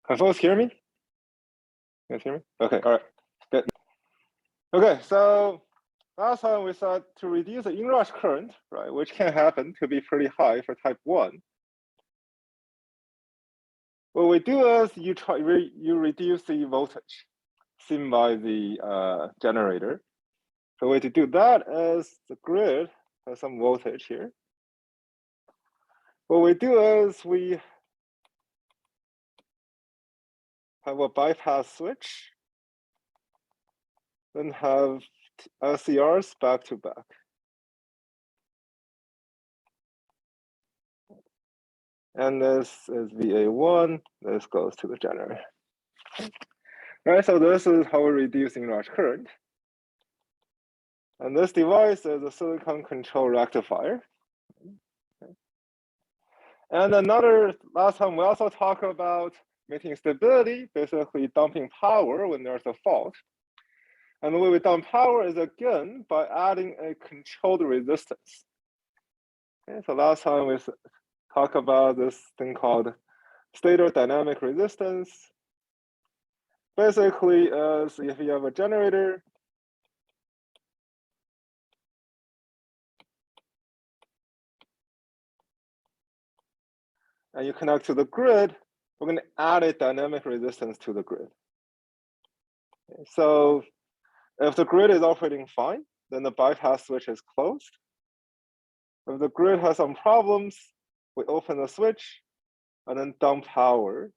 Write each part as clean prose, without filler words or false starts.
Can folks hear me? You guys hear me? Okay, all right, good. Okay, so last time we said to reduce the inrush current, right, which can happen to be pretty high for type 1. What we do is you reduce the voltage seen by the generator. The way to do that is the grid has some voltage here. What we do is we have a bypass switch, then have LCRs back to back. And this is VA1, this goes to the generator. Right, so this is how we're reducing rush current. And this device is a silicon control rectifier. And last time we also talked about maintaining stability, basically dumping power when there's a fault. And the way we dump power is again by adding a controlled resistance. Okay, so last time we talked about this thing called stator dynamic resistance. Basically, is if you have a generator, and you connect to the grid, we're going to add a dynamic resistance to the grid. Okay, so if the grid is operating fine, then the bypass switch is closed. If the grid has some problems, we open the switch and then dump power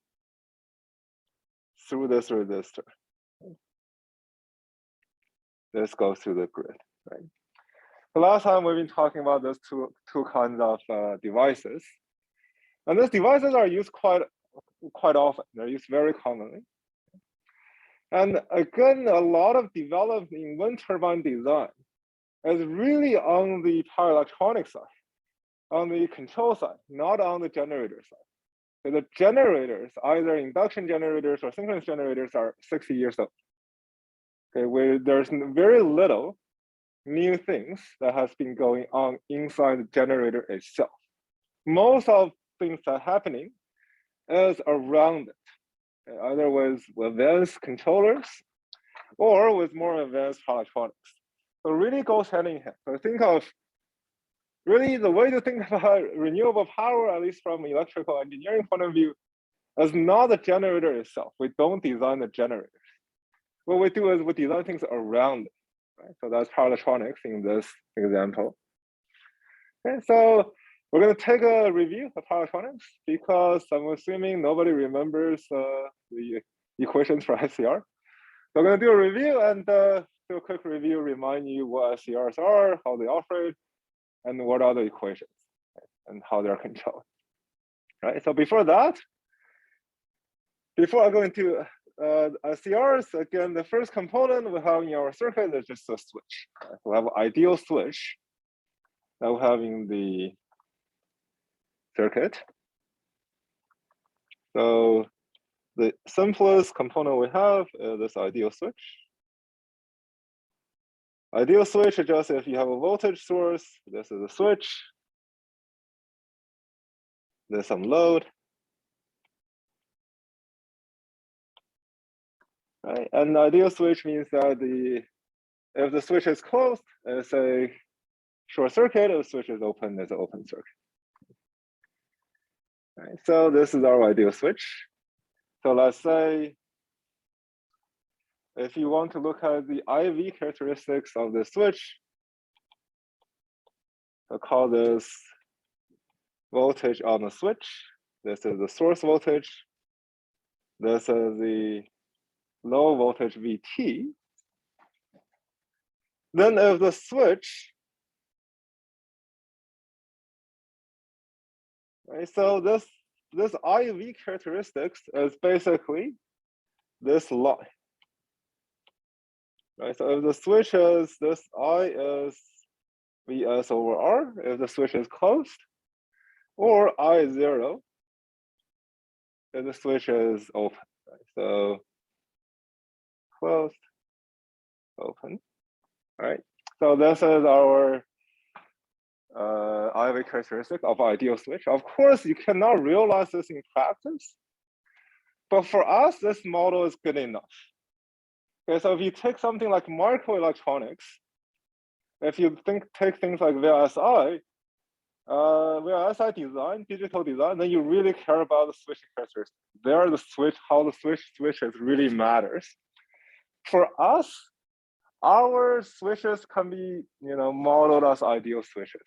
through this resistor. This goes through the grid, right? The last time we've been talking about those two kinds of devices. And these devices are used quite often. They're used very commonly. And again, a lot of development in wind turbine design is really on the power electronic side, on the control side, not on the generator side. So the generators, either induction generators or synchronous generators, are 60 years old. Okay, where there's very little new things that has been going on inside the generator itself. Most of things that are happening is around it, okay, either with advanced controllers or with more advanced power electronics. So really goes hand in hand. So think of really the way to think about renewable power, at least from an electrical engineering point of view, is not the generator itself. We don't design the generators. What we do is we design things around it. Right? So that's power electronics in this example. Okay, so we're going to take a review of power electronics because I'm assuming nobody remembers the equations for SCR. So I'm going to do a review and do a quick review, remind you what SCRs are, how they operate, and what are the equations, right? And how they're controlled. Right. So before I go into SCRs, again, the first component we have in our circuit is just a switch. Right? We have an ideal switch that we have in the circuit. So the simplest component we have is this ideal switch. Ideal switch is just if you have a voltage source, this is a switch. There's some load. Right? And ideal switch means that if the switch is closed, it's a short circuit. If the switch is open, it's an open circuit. Right? So this is our ideal switch. So let's say if you want to look at the IV characteristics of the switch, I'll call this voltage on the switch. This is the source voltage. This is the low voltage VT. Then if the switch, right, so this IV characteristics is basically this line. Right, so if the switch is this I is Vs over R, if the switch is closed, or I is 0, if the switch is open. Right? So closed, open. All right. So this is our IV characteristic of ideal switch. Of course, you cannot realize this in practice, But for us, this model is good enough. Okay, so if you take something like microelectronics, if you take things like VLSI design, digital design, then you really care about the switching characteristics. There, how the switches really matters. For us, our switches can be, modeled as ideal switches.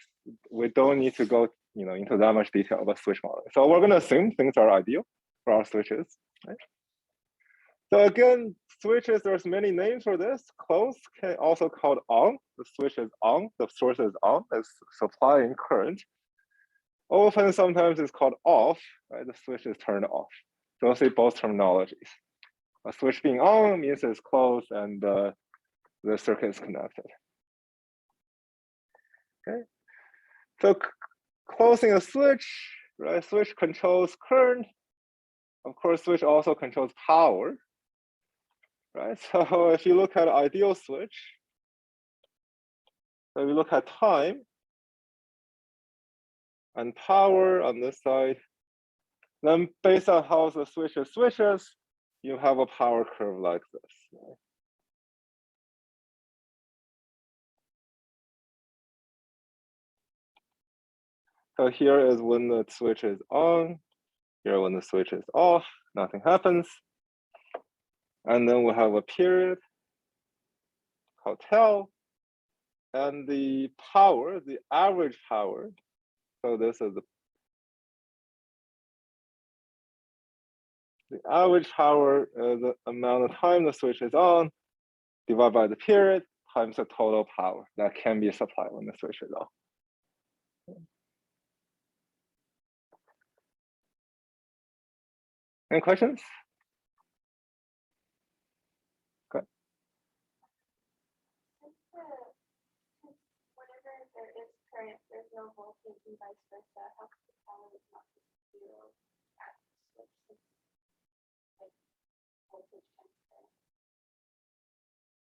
We don't need to go, into that much detail about switch modeling. So we're going to assume things are ideal for our switches. Right? So again, switches, there's many names for this. Close can also called on. The switch is on, the source is on, it's supplying current. Often, sometimes it's called off, right? The switch is turned off. So we'll see both terminologies. A switch being on means it's closed and the circuit is connected. Okay, so closing a switch, right? Switch controls current. Of course, switch also controls power, right? So if you look at ideal switch, so we look at time and power on this side, then based on how the switch switches, you have a power curve like this. Right? So here is when the switch is on, here when the switch is off, nothing happens. And then we have a period called tau, and the power, the average power. So this is the average power, the amount of time the switch is on, divided by the period, times the total power that can be supplied when the switch is on. Any questions? Okay. Whenever there is current, there's no voltage and vice versa. How come the power is not just zero at the switch? Like voltage transfer.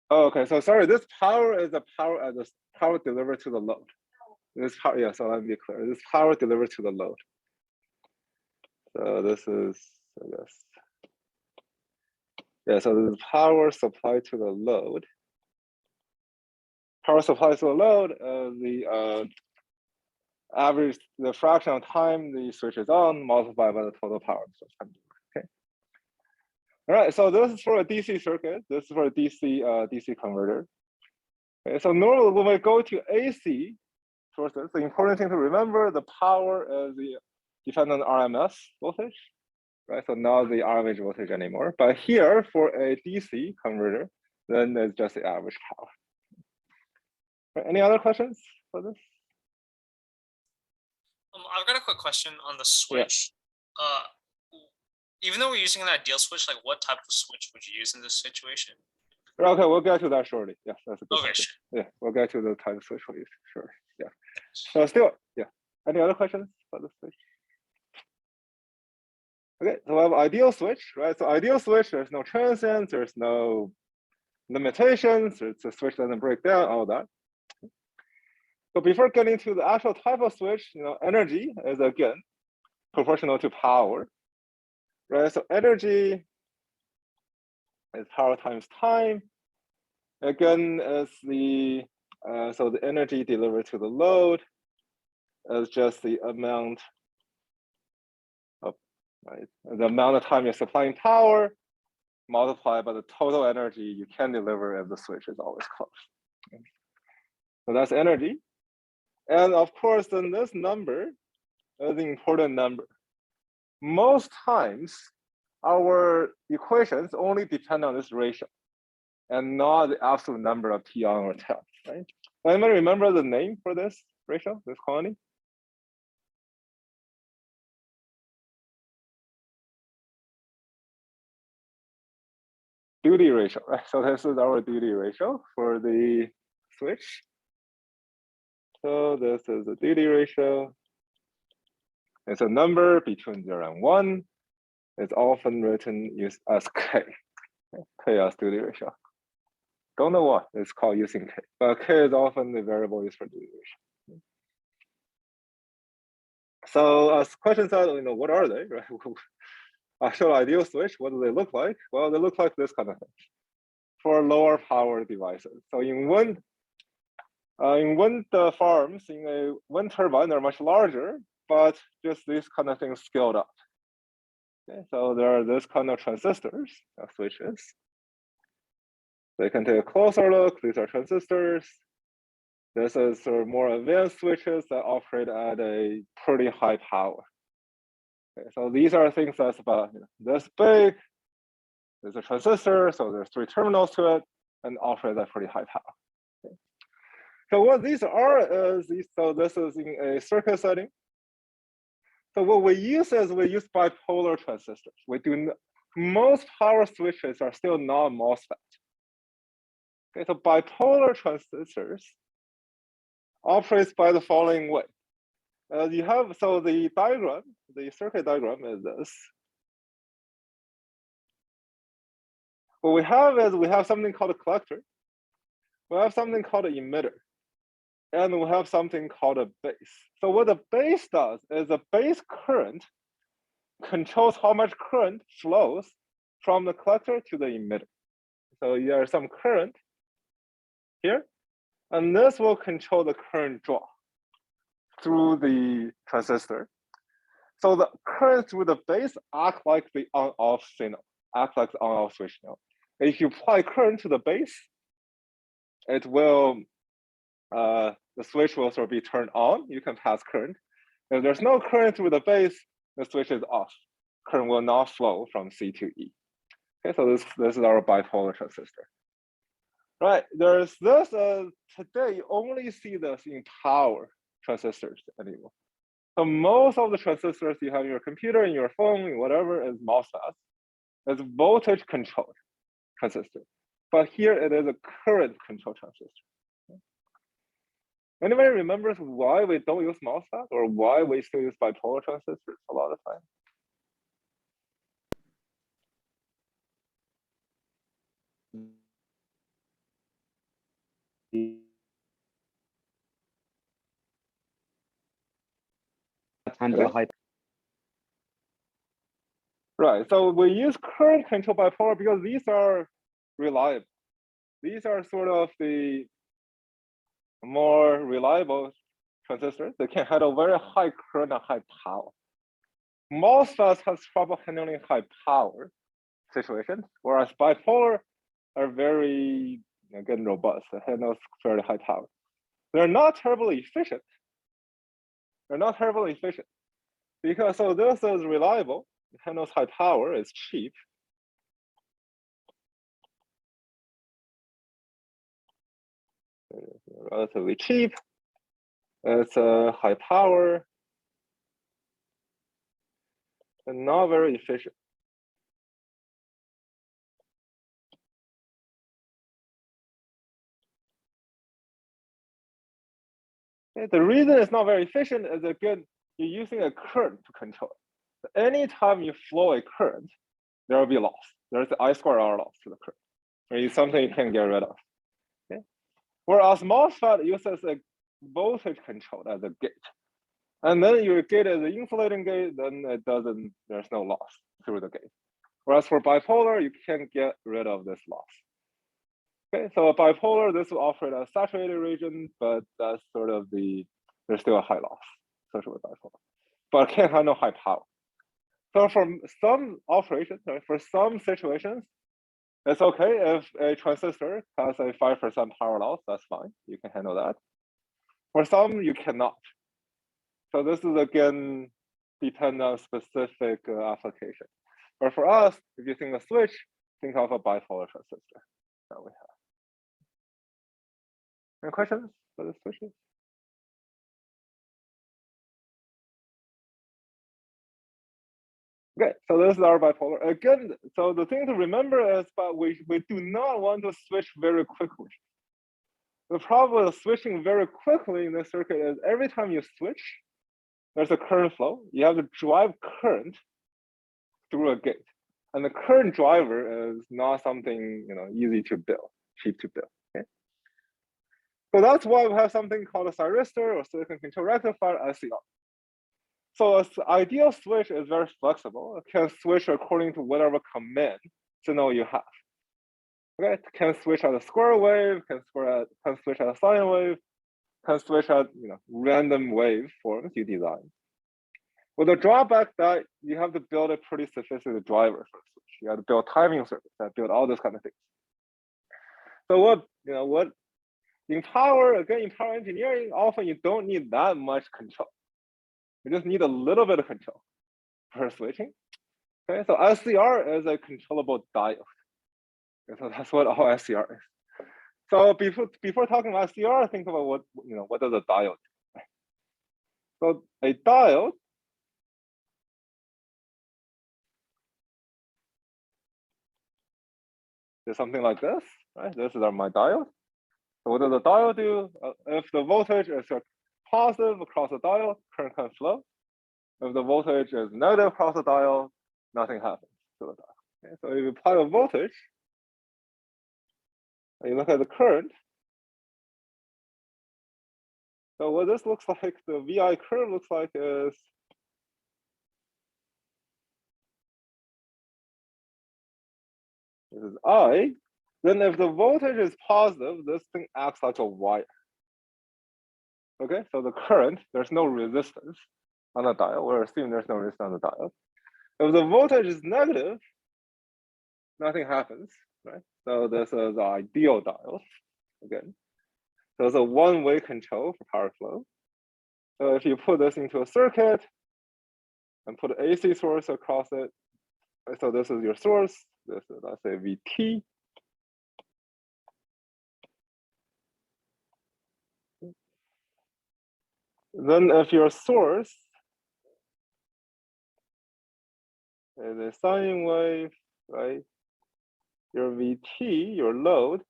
Oh, okay. So sorry, this power is the power as the power delivered to the load. This power, yeah. So let me be clear. This power delivered to the load. So this is, I guess, yeah. So this is power supplied to the load. Power supplied to the load. The average, the fraction of time the switch is on multiplied by the total power. Okay. All right. So this is for a DC circuit. This is for a DC converter. Okay. So normally when we go to AC sources, the important thing to remember, the power is the dependent on RMS voltage, right? So not the average voltage anymore. But here for a DC converter, then it's just the average power. Right, any other questions for this? I've got a quick question on the switch. Yeah. Even though we're using an ideal switch, like what type of switch would you use in this situation? Okay, we'll get to that shortly. Yeah, that's a good question. Sure. Yeah, we'll get to the type of switch we use. Sure. Yeah. So still, yeah. Any other questions about the switch? Okay, so we have ideal switch, right? So ideal switch, there's no transients, there's no limitations, it's a switch doesn't break down, all that. But before getting to the actual type of switch, energy is again proportional to power, right? So energy is power times time. Again, is the so the energy delivered to the load is just the amount of the amount of time you're supplying power multiplied by the total energy you can deliver if the switch is always closed. So that's energy. And of course, then this number is the important number. Most times, our equations only depend on this ratio and not the absolute number of T on or tau, right? Anybody remember the name for this ratio, this quantity? Duty ratio, right? So this is our duty ratio for the switch. So this is the duty ratio. It's a number between 0 and 1. It's often written as K. K as duty ratio. Don't know what it's called using K, but K is often the variable used for duty ratio. So as questions are, what are they, right? actual ideal switch, what do they look like? Well, they look like this kind of thing for lower power devices. So in wind farms, in a wind turbine, they're much larger, but just these kind of things scaled up. Okay, so there are this kind of transistors, switches. They can take a closer look. These are transistors. This is sort of more advanced switches that operate at a pretty high power. Okay, so these are things that's about this big. There's a transistor, so there's 3 terminals to it, and operate at pretty high power. Okay. So what these are is these. So this is in a circuit setting. So what we use is we use bipolar transistors. We do most power switches are still not MOSFET. Okay, so bipolar transistors operates by the following way. You have, so the diagram, the circuit diagram is this. What we have is we have something called a collector. We have something called an emitter. And we have something called a base. So what the base does is the base current controls how much current flows from the collector to the emitter. So there's some current here, and this will control the current draw through the transistor. So the current through the base act like the on-off signal, act like the on-off switch signal. If you apply current to the base, it will, the switch will sort of be turned on. You can pass current. If there's no current through the base, the switch is off. Current will not flow from C to E. Okay, so this is our bipolar transistor. Right, there's this, today you only see this in power transistors anymore. So most of the transistors you have in your computer, in your phone, in whatever is MOSFET. It's voltage controlled transistor. But here it is a current control transistor. Anybody remembers why we don't use MOSFET or why we still use bipolar transistors a lot of time? Handle high. Right, so we use current control bipolar because these are reliable. These are sort of the more reliable transistors. They can handle very high current and high power. MOSFET has trouble handling high power situations, whereas bipolar are very again robust. They handle very high power. They're not terribly efficient. They're not terribly efficient because so this is reliable. It handles high power. It's cheap. It's relatively cheap. It's high power and not very efficient. Okay, the reason it's not very efficient is again, you're using a current to control it. Anytime you flow a current, there will be loss. There's the I square R loss to the current. It's something you can't get rid of. Okay? Whereas MOSFET uses a voltage control as a gate. And then your gate is an insulating gate, then it doesn't, there's no loss through the gate. Whereas for bipolar, you can't get rid of this loss. Okay, so a bipolar, this will operate as saturated region, but that's sort of there's still a high loss associated with bipolar, but can't handle high power. So for some operations, for some situations, it's okay if a transistor has a 5% power loss, that's fine, you can handle that. For some, you cannot. So this is again, depend on specific application. But for us, if you think of switch, think of a bipolar transistor that we have. Any questions for the switches? Okay, so this is our bipolar. Again, so the thing to remember is that we do not want to switch very quickly. The problem with switching very quickly in the circuit is every time you switch, there's a current flow. You have to drive current through a gate. And the current driver is not something easy to build, cheap to build. Okay? So that's why we have something called a Cyrister or silicon control rectifier, SCR. So an ideal switch is very flexible. It can switch according to whatever command signal you have. Okay, it can switch at a square wave, can switch at a sine wave, can switch at random wave forms you design. With the drawback that you have to build a pretty sophisticated driver for a switch. You have to build timing circuits that build all those kind of things. So what in power engineering, often you don't need that much control. You just need a little bit of control for switching. Okay, so SCR is a controllable diode. Okay, so that's what all SCR is. So before talking about SCR, think about what does a diode do? So a diode is something like this, right? This is my diode. So what does a diode do? If the voltage is positive across the diode, current can flow. If the voltage is negative across the diode, nothing happens to the diode. Okay? So if you apply the voltage, and you look at the current. So what this looks like, the VI curve looks like is this is I. Then if the voltage is positive, this thing acts like a wire. Okay, so the current, there's no resistance on the diode. We're assuming there's no resistance on the diode. If the voltage is negative, nothing happens, right? So this is the ideal diode, again. So it's a one-way control for power flow. So if you put this into a circuit and put an AC source across it, so this is your source, this is, let's say, VT. Then if your source is a sine wave, right? Your VT, your load,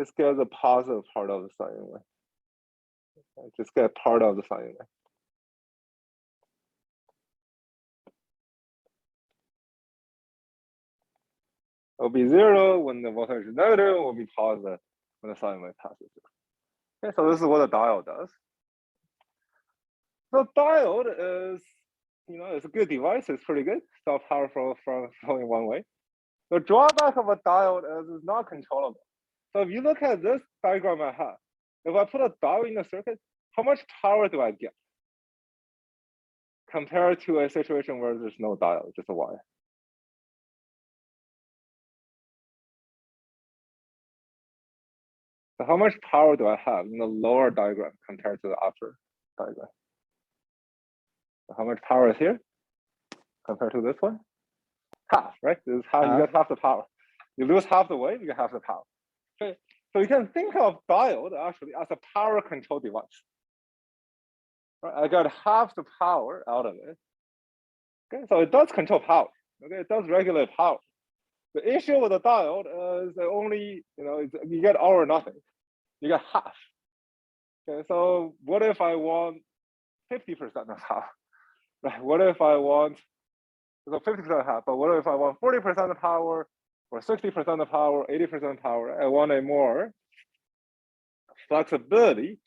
just get the positive part of the sine wave. Just get part of the sine wave. It'll be 0 when the voltage is negative, it will be positive when the sine wave passes through. Okay, so this is what a diode does. The diode is, it's a good device, it's pretty good. Stop power from flowing one way. The drawback of a diode is it's not controllable. So if you look at this diagram I have, if I put a diode in the circuit, how much power do I get? Compared to a situation where there's no diode, just a wire. So how much power do I have in the lower diagram compared to the upper diagram? So how much power is here compared to this one? Half, right? This is how you get half the power. You lose half the wave, you get half the power. Okay, so you can think of diode actually as a power control device. Right? I got half the power out of it. Okay, so it does control power. Okay, it does regulate power. The issue with the diode is that only, you get all or nothing. You get half. Okay, so what if I want 50% of power? Right? What if I want, so 50% of half, but what if I want 40% of power, or 60% of power, 80% of power? I want a more flexibility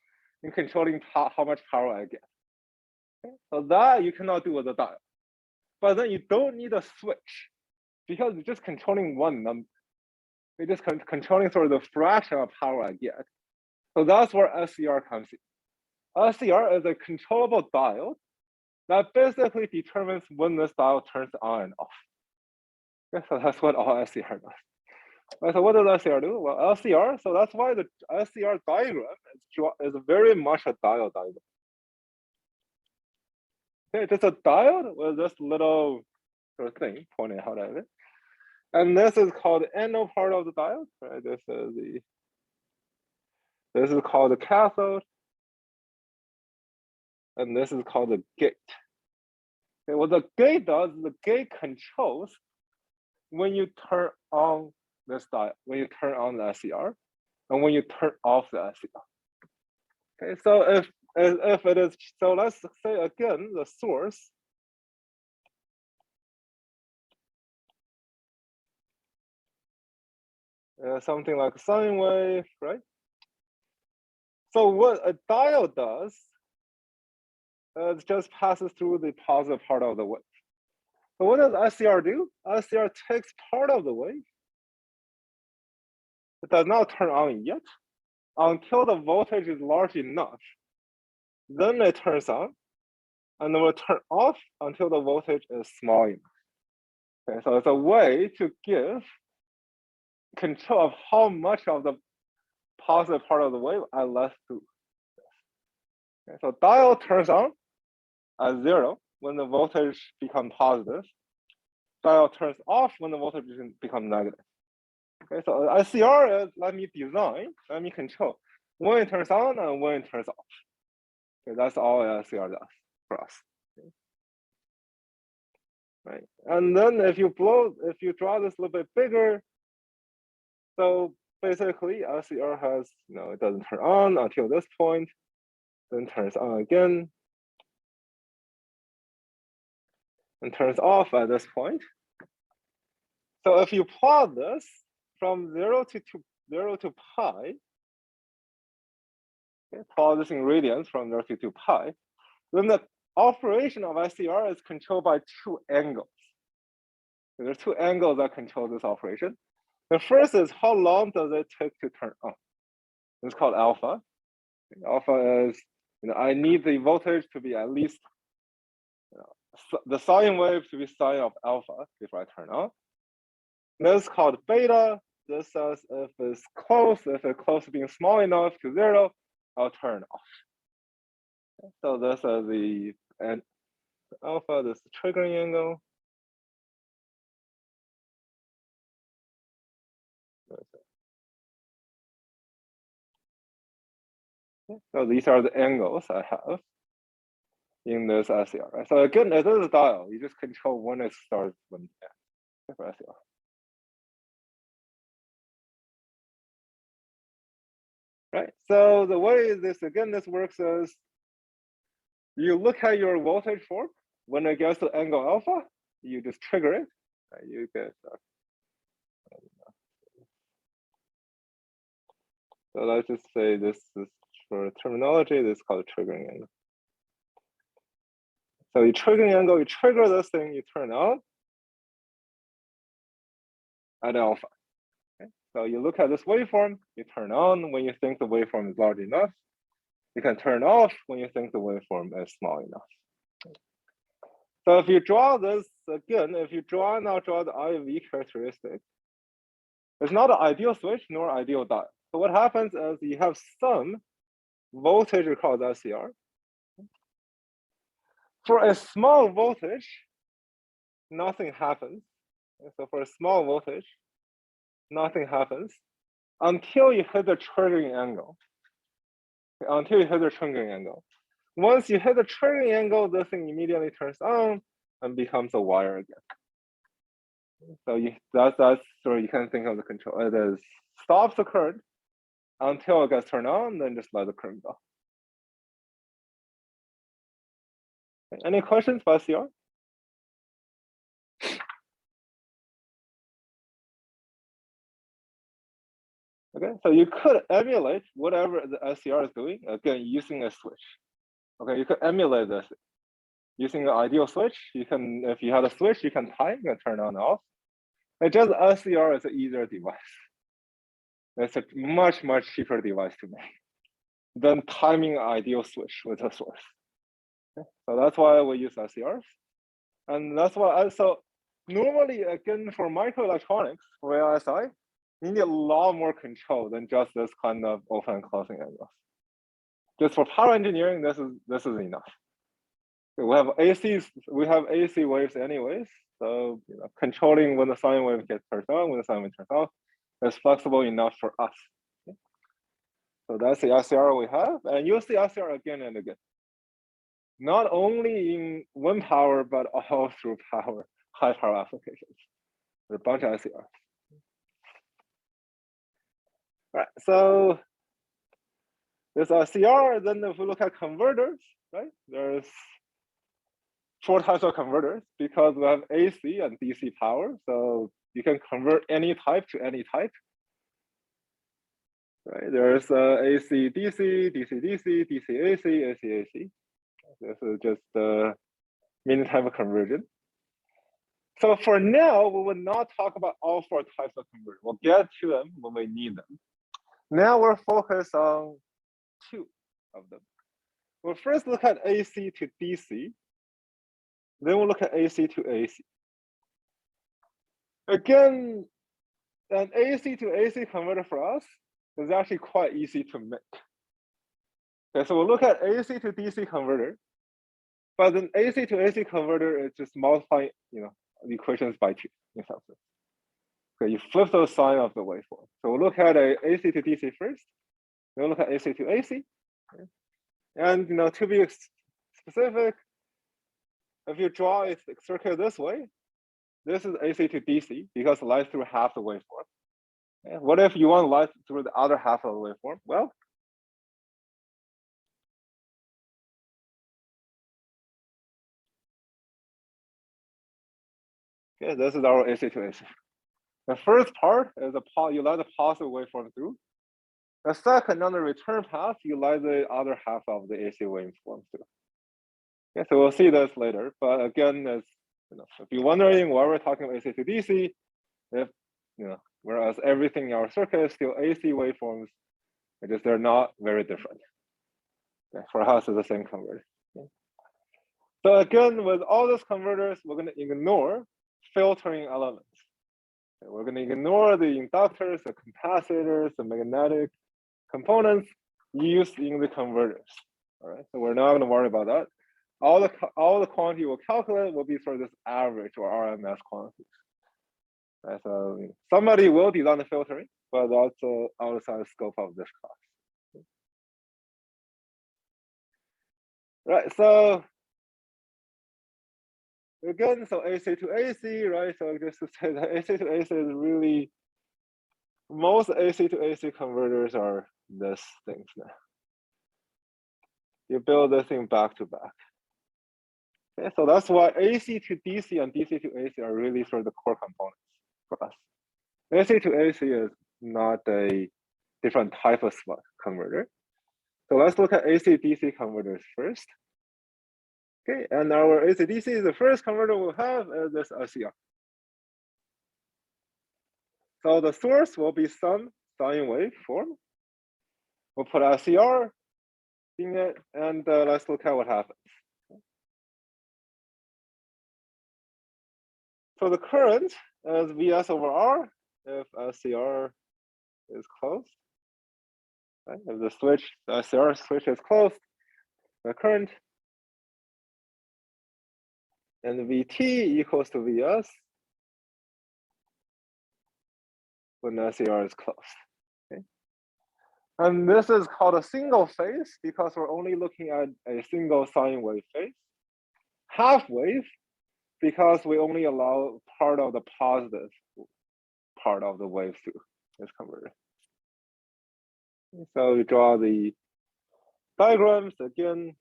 in controlling how much power I get. Okay? So that you cannot do with a diode. But then you don't need a switch because you're just controlling one number. You're just controlling sort of the fraction of power I get. So that's where SCR comes in. SCR is a controllable diode that basically determines when this diode turns on and off. Okay, so that's what all SCR does. Right, so what does SCR do? Well, LCR, so that's why the SCR diagram is very much a diode diagram. Okay, it's a diode with this little sort of thing pointing out at it. And this is called the anode part of the diode, right? This is called the cathode. And this is called the gate. Okay, what the gate does, the gate controls when you turn on this diode, when you turn on the SCR, and when you turn off the SCR. Okay, so if it is, so let's say again, the source something like a sine wave, right? So what a diode does it just passes through the positive part of the wave. So what does SCR do? SCR takes part of the wave. It does not turn on yet until the voltage is large enough. Then it turns on, and it will turn off until the voltage is small enough. Okay, so it's a way to give control of how much of the positive part of the wave I let through. Okay, so diode turns on at 0 when the voltage becomes positive. Diode turns off when the voltage becomes negative. Okay, so SCR is let me control when it turns on and when it turns off. Okay, that's all SCR does for us. Okay. Right, and then if you draw this a little bit bigger, so basically SCR has, it doesn't turn on until this point, then turns on again, and turns off at this point. So if you plot this from 0 to pi, okay, plot this in radians from 0 to 2 pi, then the operation of SCR is controlled by two angles. So there's two angles that control this operation. The first is how long does it take to turn on? It's called alpha. Alpha is, I need the voltage to be at least, the sine wave to be sine of alpha before I turn on. This is called beta. This says if it's close to being small enough to 0, I'll turn off. So this is the alpha, this is the triggering angle. So these are the angles I have in this SCR. Right? So again, it is a dial. You just control when it starts, when it ends for SCR. Right. So the way this works is you look at your voltage form. When it gets to angle alpha, you just trigger it. Right? You get. So let's just say this is for terminology. This is called triggering angle. So you triggering angle, you trigger this thing, you turn on at alpha. Okay? So you look at this waveform, you turn on when you think the waveform is large enough. You can turn off when you think the waveform is small enough. Okay? So if you draw this again, now draw the IV characteristic, it's not an ideal switch nor ideal diode. So what happens is you have some voltage across SCR. For a small voltage, nothing happens. So for a small voltage, nothing happens until you hit the triggering angle. Once you hit the triggering angle, this thing immediately turns on and becomes a wire again. So that's sort of, you can think of the control. It is stops the current until it gets turned on, then just let the current go. Any questions about SCR? Okay, so you could emulate whatever the SCR is doing, again, using a switch. Okay, you could emulate this using an ideal switch. You can, if you have a switch, you can time, you can turn on and off. And just SCR is an easier device. It's a much cheaper device to make than timing an ideal switch with a source. Okay? So that's why we use SCRs. And that's why, so normally, again, for microelectronics, for ASI, you need a lot more control than just this kind of open and closing angles. Just for power engineering, this is enough. We have AC waves anyways, so controlling when the sine wave gets turned on, when the sine wave turns off, is flexible enough for us. Okay? So that's the SCR we have, and you'll see SCR again and again. Not only in wind power, but all through high power applications. There's a bunch of SCRs. All right, so there's SCR. Then if we look at converters, right? There's 4 types of converters because we have AC and DC power. So you can convert any type to any type. Right? There's AC DC, DC DC, DC AC, AC AC. This is just the mean time conversion. So for now, we will not talk about all 4 types of conversion. We'll get to them when we need them. Now we're focused on 2 of them. We'll first look at AC to DC. Then we'll look at AC to AC. Again, an AC to AC converter for us is actually quite easy to make. Okay, so we'll look at AC to DC converter. But an AC to AC converter is just multiplying, the equations by 2 in some sense. Okay, you flip the sign of the waveform. So we'll look at a AC to DC first. Then we'll look at AC to AC. Okay. And to be specific, if you draw a circuit this way, this is AC to DC because light through half the waveform. Okay. What if you want light through the other half of the waveform? Well, okay, this is our AC to AC. The first part is you light the positive waveform through. The second, on the return path, you light the other half of the AC waveform through. Okay, so we'll see this later. But again, as if you're wondering why we're talking about AC to DC, whereas everything in our circuit is still AC waveforms, they're not very different. Okay, for us, it's the same converter. Okay. So again, with all these converters, we're going to ignore filtering elements. Okay, we're going to ignore the inductors, the capacitors, the magnetic components used in the converters. All right, so we're not going to worry about that. All the quantity we'll calculate will be sort of this average or RMS quantities. Right, so somebody will design the filtering, but that's outside the scope of this class. Right, so again, so AC to AC, right? So just to say that AC to AC is really, most AC to AC converters are this things now. You build this thing back to back. Okay, so that's why AC to DC and DC to AC are really sort of the core components for us. AC to AC is not a different type of converter. So let's look at AC DC converters first. Okay, and our AC DC, the first converter we'll have is this SCR. So the source will be some sine wave form. We'll put SCR in it, and let's look at what happens. So the current is Vs over R if SCR is closed. Right? If the SCR switch is closed, the current and Vt equals to Vs when SCR is closed. Okay? And this is called a single phase because we're only looking at a single sine wave phase. Half wave because we only allow part of the positive part of the wave through this converter. So we draw the diagrams again.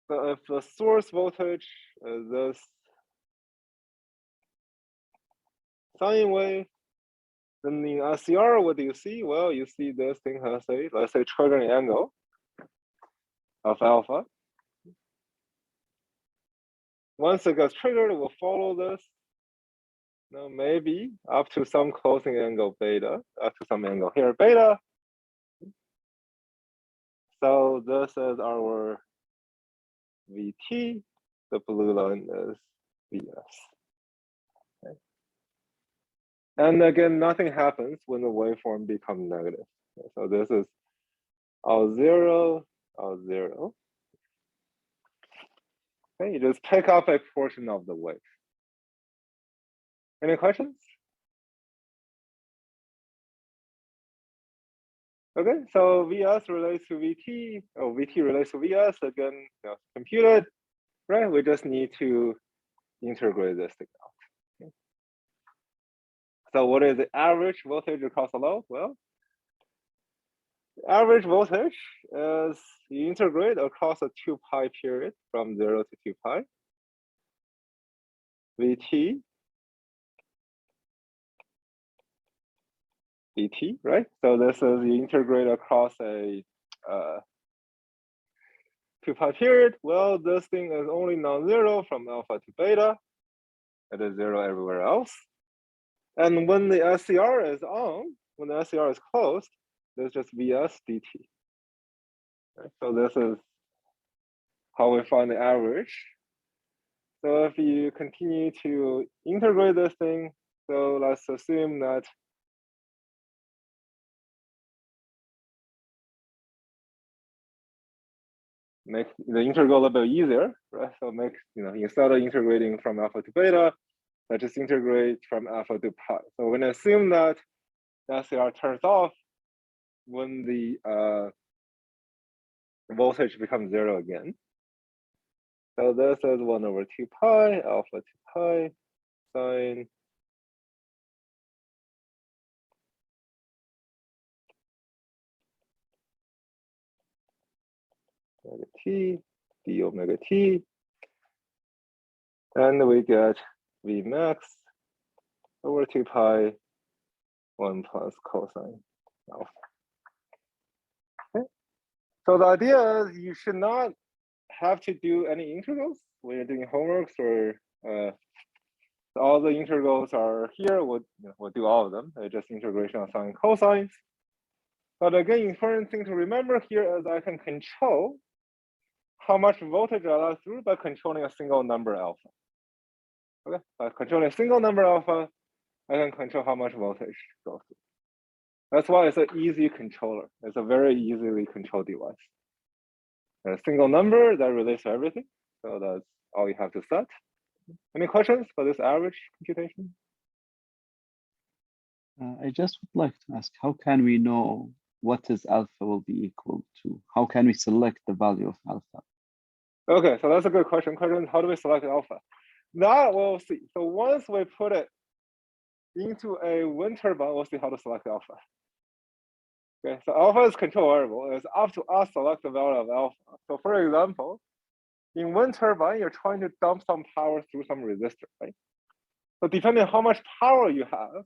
So if the source voltage is this sine wave, then in SCR, what do you see? Well, you see this thing has a, let's say, triggering angle of alpha. Once it gets triggered, it will follow this. Now maybe up to some closing angle beta, up to some angle here, beta. So this is our Vt, the blue line is Vs. Okay. And again, nothing happens when the waveform becomes negative. Okay, so this is L0, L0. Okay, you just pick up a portion of the wave. Any questions? Okay, so Vs relates to Vt, or Vt relates to Vs, again, compute it, right? We just need to integrate this thing out. Okay. So what is the average voltage across the load? Well, the average voltage is you integrate across a 2 pi period from 0 to 2 pi. Vt dt, right? So this is you integrate across a 2 pi period. Well, this thing is only non-zero from alpha to beta. It is zero everywhere else. And when the SCR is on, when the SCR is closed, there's just Vs dt. Right? So this is how we find the average. So if you continue to integrate this thing, so let's assume that make the integral a bit easier, right? So make, instead of integrating from alpha to beta, let's just integrate from alpha to pi. So we're gonna assume that the SCR turns off when the voltage becomes zero again. So this is 1 over 2 pi, alpha to pi, sine omega t, d omega t. And we get V max over 2 pi, 1 plus cosine alpha. Okay. So the idea is you should not have to do any integrals when you're doing homeworks, or all the integrals are here. We'll do all of them. It's just integration of sine and cosines. But again, important thing to remember here is I can control how much voltage I allow through by controlling a single number alpha. Okay, by controlling a single number alpha, I can control how much voltage goes through. That's why it's an easy controller. It's a very easily controlled device. A single number that relates to everything. So that's all you have to set. Any questions for this average computation? I just would like to ask, how can we know what is alpha will be equal to? How can we select the value of alpha? Okay, so that's a good question. How do we select alpha? That we'll see. So once we put it into a wind turbine, we'll see how to select alpha. Okay, so alpha is control variable. It's up to us to select the value of alpha. So for example, in wind turbine, you're trying to dump some power through some resistor, right? So depending on how much power you have,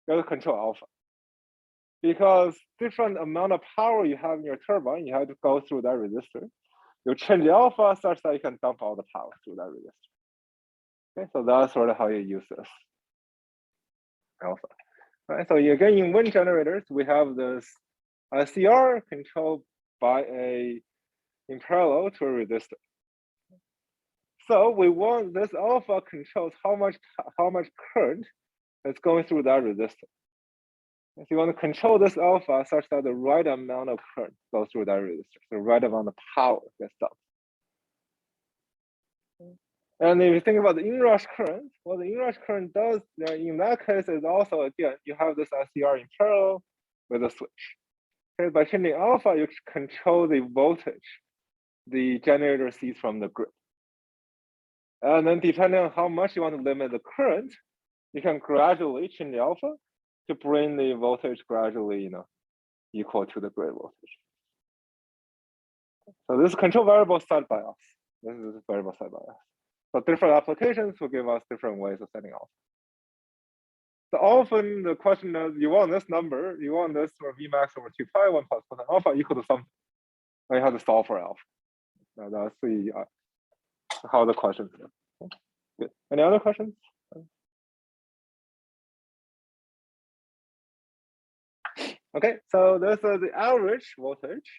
you have to control alpha. Because different amount of power you have in your turbine, you have to go through that resistor. You change the alpha such that you can dump all the power through that resistor. Okay, so that's sort of how you use this alpha. Right, so again, in wind generators, we have this SCR controlled by in parallel to a resistor. So we want this alpha controls how much current is going through that resistor. If you want to control this alpha such that the right amount of current goes through that resistor, the right amount of power gets dumped. And if you think about the inrush current, what the inrush current does in that case is also, again, you have this SCR in parallel with a switch. Okay, by changing alpha, you control the voltage the generator sees from the grid. And then depending on how much you want to limit the current, you can gradually change the alpha to bring the voltage gradually, equal to the grid voltage. So this control variable set by us. This is a variable set by us. So different applications will give us different ways of setting alpha. So often the question is, you want this number, you want this for Vmax over 2 pi, 1 plus cosine alpha equal to something. Now you have to solve for alpha. Now that's the how the questions go. Okay. Good. Any other questions? Okay, so this is the average voltage,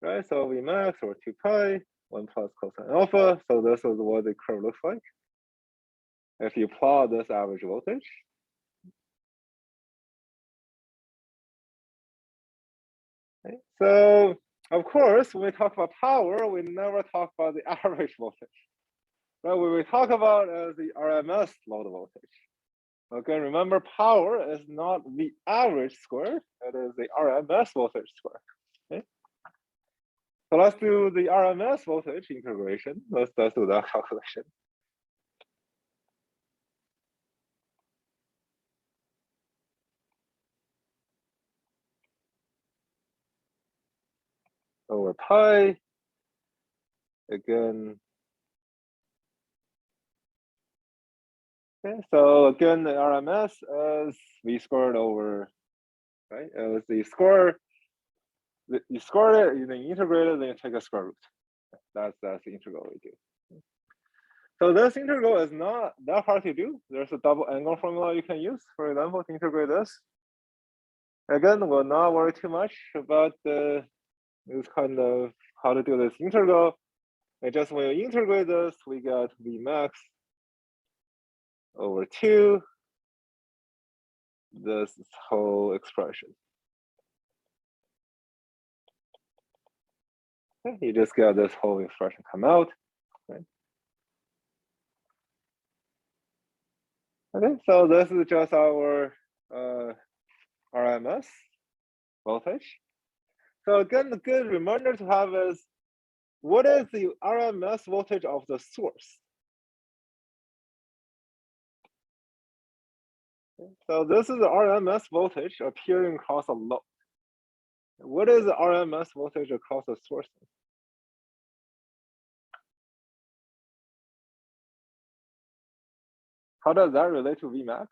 right? So Vmax over 2 pi, 1 plus cosine alpha. So this is what the curve looks like. If you plot this average voltage. Okay. So of course, when we talk about power, we never talk about the average voltage. Right? What we talk about is the RMS load voltage. Okay, remember power is not the average squared, it is the RMS voltage squared. Okay. So let's do the RMS voltage integration. Let's do that calculation. Over pi, again. Okay, so again, the RMS is V squared over right? The square, you square it, then you integrate it, then you take a square root. That's the integral we do. So this integral is not that hard to do. There's a double angle formula you can use, for example, to integrate this. Again, we'll not worry too much about this kind of how to do this integral. And just when you integrate this, we get V max over 2, this whole expression. Okay, you just get this whole expression come out, right? Okay, so this is just our RMS voltage. So again, the good reminder to have is, what is the RMS voltage of the source? Okay, so this is the RMS voltage appearing across a load. What is the RMS voltage across the source? How does that relate to Vmax?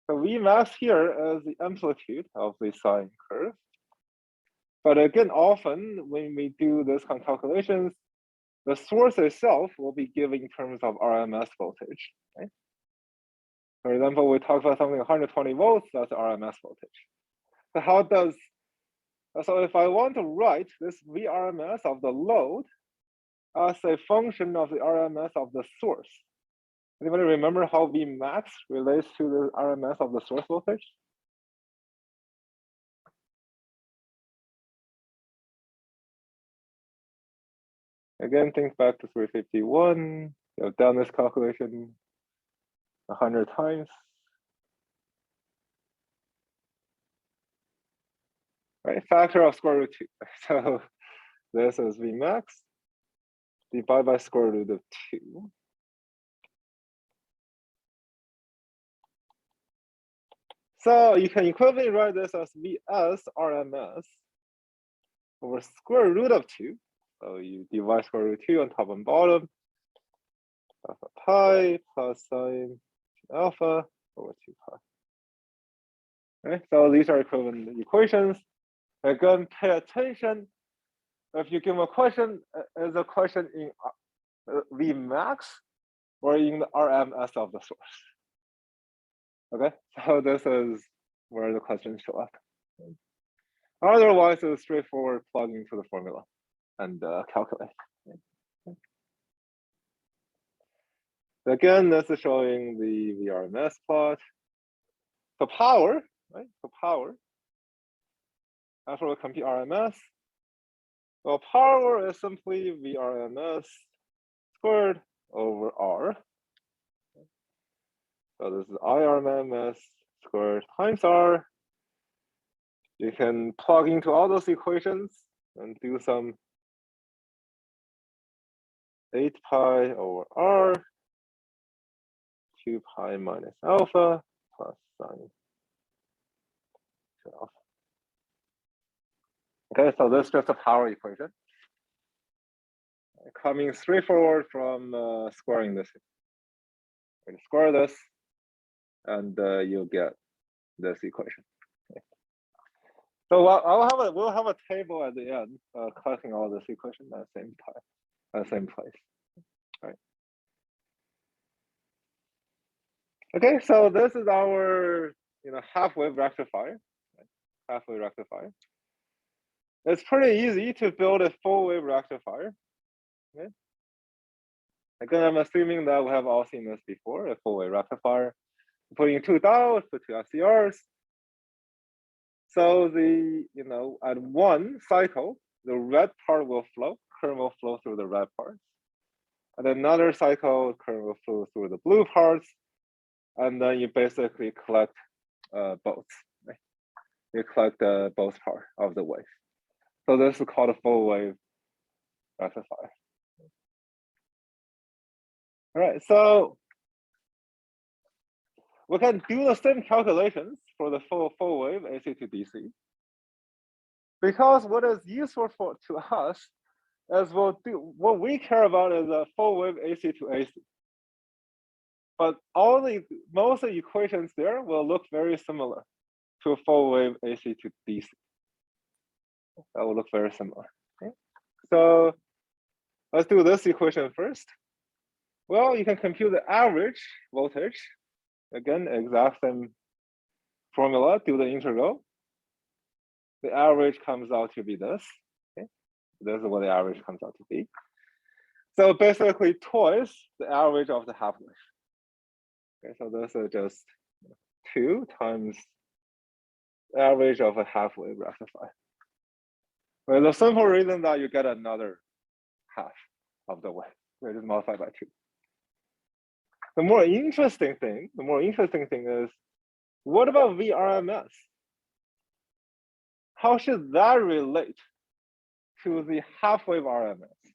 So Vmax here is the amplitude of the sine curve. But again, often when we do this kind of calculations, the source itself will be given in terms of RMS voltage, right? For example, we talk about something 120 volts, that's RMS voltage. So if I want to write this VRMS of the load as a function of the RMS of the source, anybody remember how Vmax relates to the RMS of the source voltage? Again, think back to 351. You've done this calculation 100 times. Right, factor of square root 2. So this is Vmax divided by square root of 2. So you can equivalently write this as Vs RMS over square root of 2. So you divide square root 2 on top and bottom. Alpha pi plus sine alpha over 2 pi. Okay, so these are equivalent equations. Again, pay attention. If you give a question, is a question in Vmax or in the RMS of the source? Okay, so this is where the questions show up. Otherwise, it's straightforward plug into the formula and calculate. Again, this is showing the RMS plot. So power, right? So power. After we compute RMS, well, power is simply VRMS squared over R. So this is IRMS squared times R. You can plug into all those equations and do some 8 pi over R, 2 pi minus alpha plus sine alpha. Okay, so this is just a power equation. Coming straightforward from squaring this. You square this, and you'll get this equation. Okay. So we'll have a table at the end, collecting all this equation at the same time, at the same place. All right. Okay, so this is our half-wave rectifier. Right? Half-wave rectifier. It's pretty easy to build a full-wave rectifier. Okay. Again, I'm assuming that we have all seen this before, a full-wave rectifier. Putting 2 diodes, put 2 SCRs. So at one cycle, the red part will flow, current will flow through the red parts. And another cycle, current will flow through the blue parts. And then you basically collect both. Right? You collect both parts of the wave. So this is called a full wave rectifier. All right, so we can do the same calculations for the full wave AC to DC. Because what is useful to us is what we care about is a full wave AC to AC. But most of the equations there will look very similar to a full wave AC to DC. That will look very similar. Okay? So let's do this equation first. Well, you can compute the average voltage. Again, exact same formula, do the integral. The average comes out to be this. Okay? This is what the average comes out to be. So basically twice the average of the half-wave. Okay, so this is just 2 times the average of a half-wave rectifier. For the simple reason that you get another half of the wave, which is multiplied by 2. The more interesting thing is, what about VRMS? How should that relate to the half-wave RMS?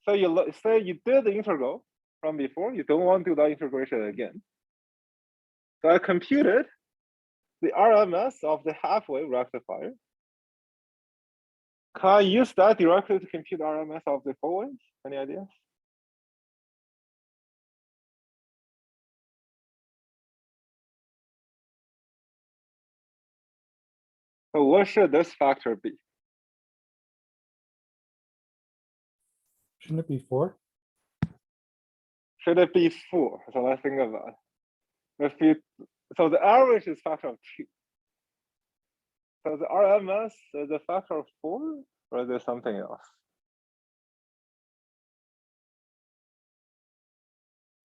So you say you did the integral from before, you don't want to do the integration again. So I computed the RMS of the half-wave rectifier. Can I use that directly to compute RMS of the full wave? Any ideas? So what should this factor be? Shouldn't it be 4? Should it be 4? So let's think about it. So the average is factor of 2. So the RMS is a factor of 4, or is there something else?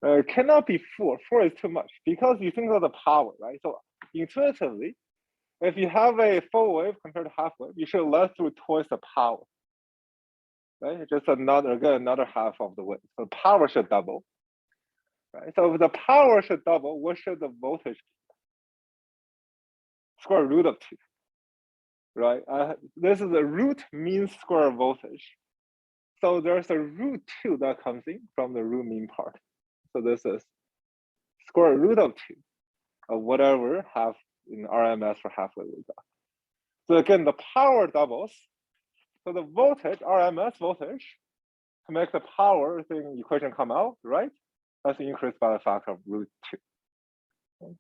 It cannot be 4. 4 is too much because you think of the power, right? So intuitively, if you have a full wave compared to half wave, you should let through twice the power, right? Just another half of the wave. So power should double, right? So if the power should double, what should the voltage be? Square root of 2, right? This is the root mean square voltage. So there's a root 2 that comes in from the root mean part. So this is square root of 2 of whatever half in RMS for half wave we got. So again, the power doubles. So the voltage, RMS voltage, to make the power thing equation come out, right? That's increased by a factor of root 2. Okay.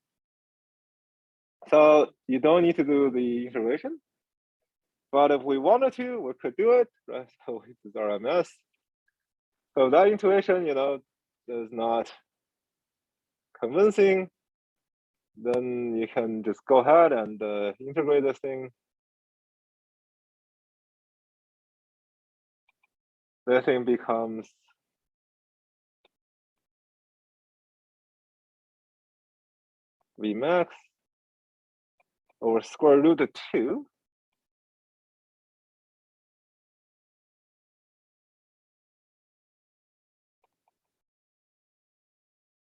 So you don't need to do the integration. But if we wanted to, we could do it, right? So this is RMS. So that intuition, is not convincing. Then you can just go ahead and integrate this thing. The thing becomes Vmax over square root of 2.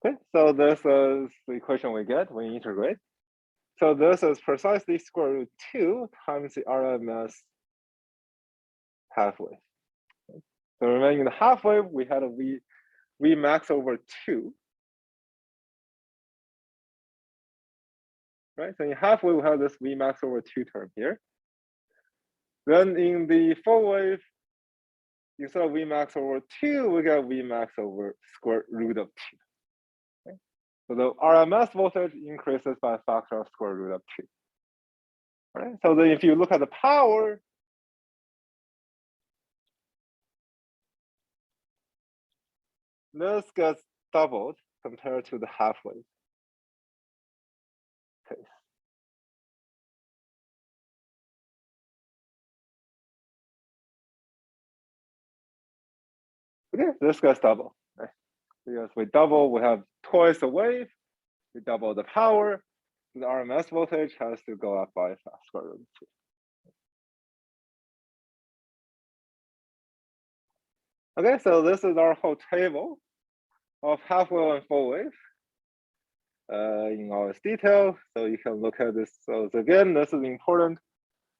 Okay, so this is the equation we get when you integrate. So this is precisely square root 2 times the RMS half wave. Okay. So remaining the half wave, we had a Vmax over 2. Right, so in half wave, we have this Vmax over 2 term here. Then in the full wave, instead of Vmax over 2, we get Vmax over square root of 2. Okay. So the RMS voltage increases by a factor of square root of 2. All right, so then if you look at the power, this gets doubled compared to the half wave case. Okay, this gets double, right? Because we double, we have twice the wave, we double the power, the RMS voltage has to go up by square root of 2. Okay, so this is our whole table of half wave and full wave in all its detail. So you can look at this. So again, this is important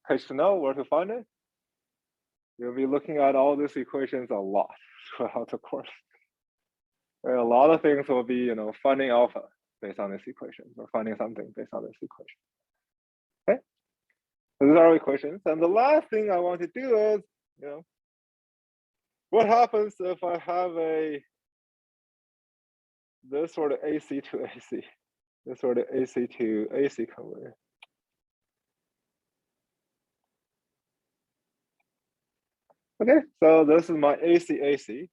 page to know where to find it. You'll be looking at all these equations a lot throughout the course. There are a lot of things will be, finding alpha based on this equation, or finding something based on this equation. Okay, so these are our equations. And the last thing I want to do is, what happens if I have a this sort of AC to AC, this sort of AC to AC converter. Okay, so this is my AC-AC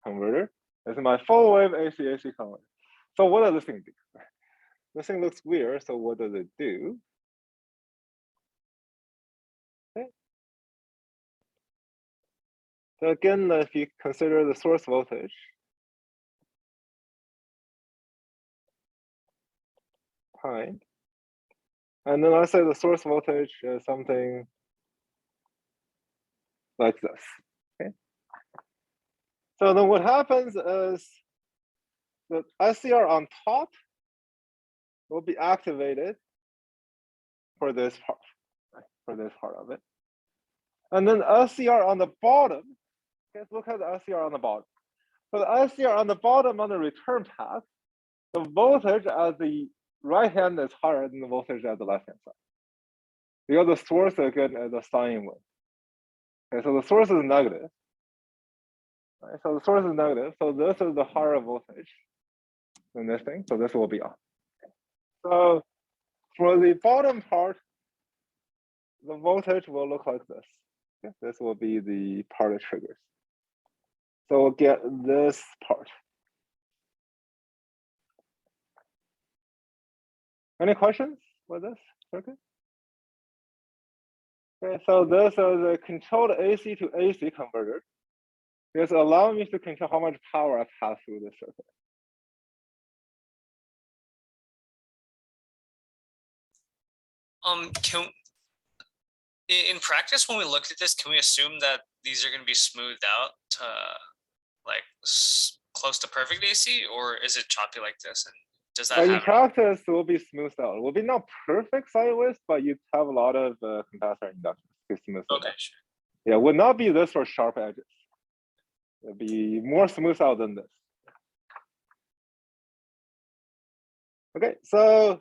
converter. This is my full wave AC-AC converter. So what does this thing do? This thing looks weird, so what does it do? Okay. So again, if you consider the source voltage, fine. And then let's say the source voltage is something like this. Okay. So then what happens is the SCR on top will be activated for this part, right? For this part of it. And then SCR on the bottom, let's look at the SCR on the bottom. For the SCR on the bottom on the return path, the voltage at the right hand is higher than the voltage at the left hand side. Because the source again is a sine wave. Okay, so the source is negative. Right, so the source is negative. So this is the higher voltage than this thing. So this will be on. So for the bottom part, the voltage will look like this. Okay, this will be the part it triggers. So we'll get this part. Any questions with this circuit? Okay, so this is a controlled AC to AC converter. It's allowing me to control how much power I pass through this circuit. In practice, when we look at this, can we assume that these are going to be smoothed out to like close to perfect AC, or is it choppy like this? And does that in practice, it will be smoothed out. It will be not perfect sideways, but you have a lot of capacitor inductance to smooth it out. Sure. Yeah, it would not be this for sharp edges. It'll be more smooth out than this. Okay, so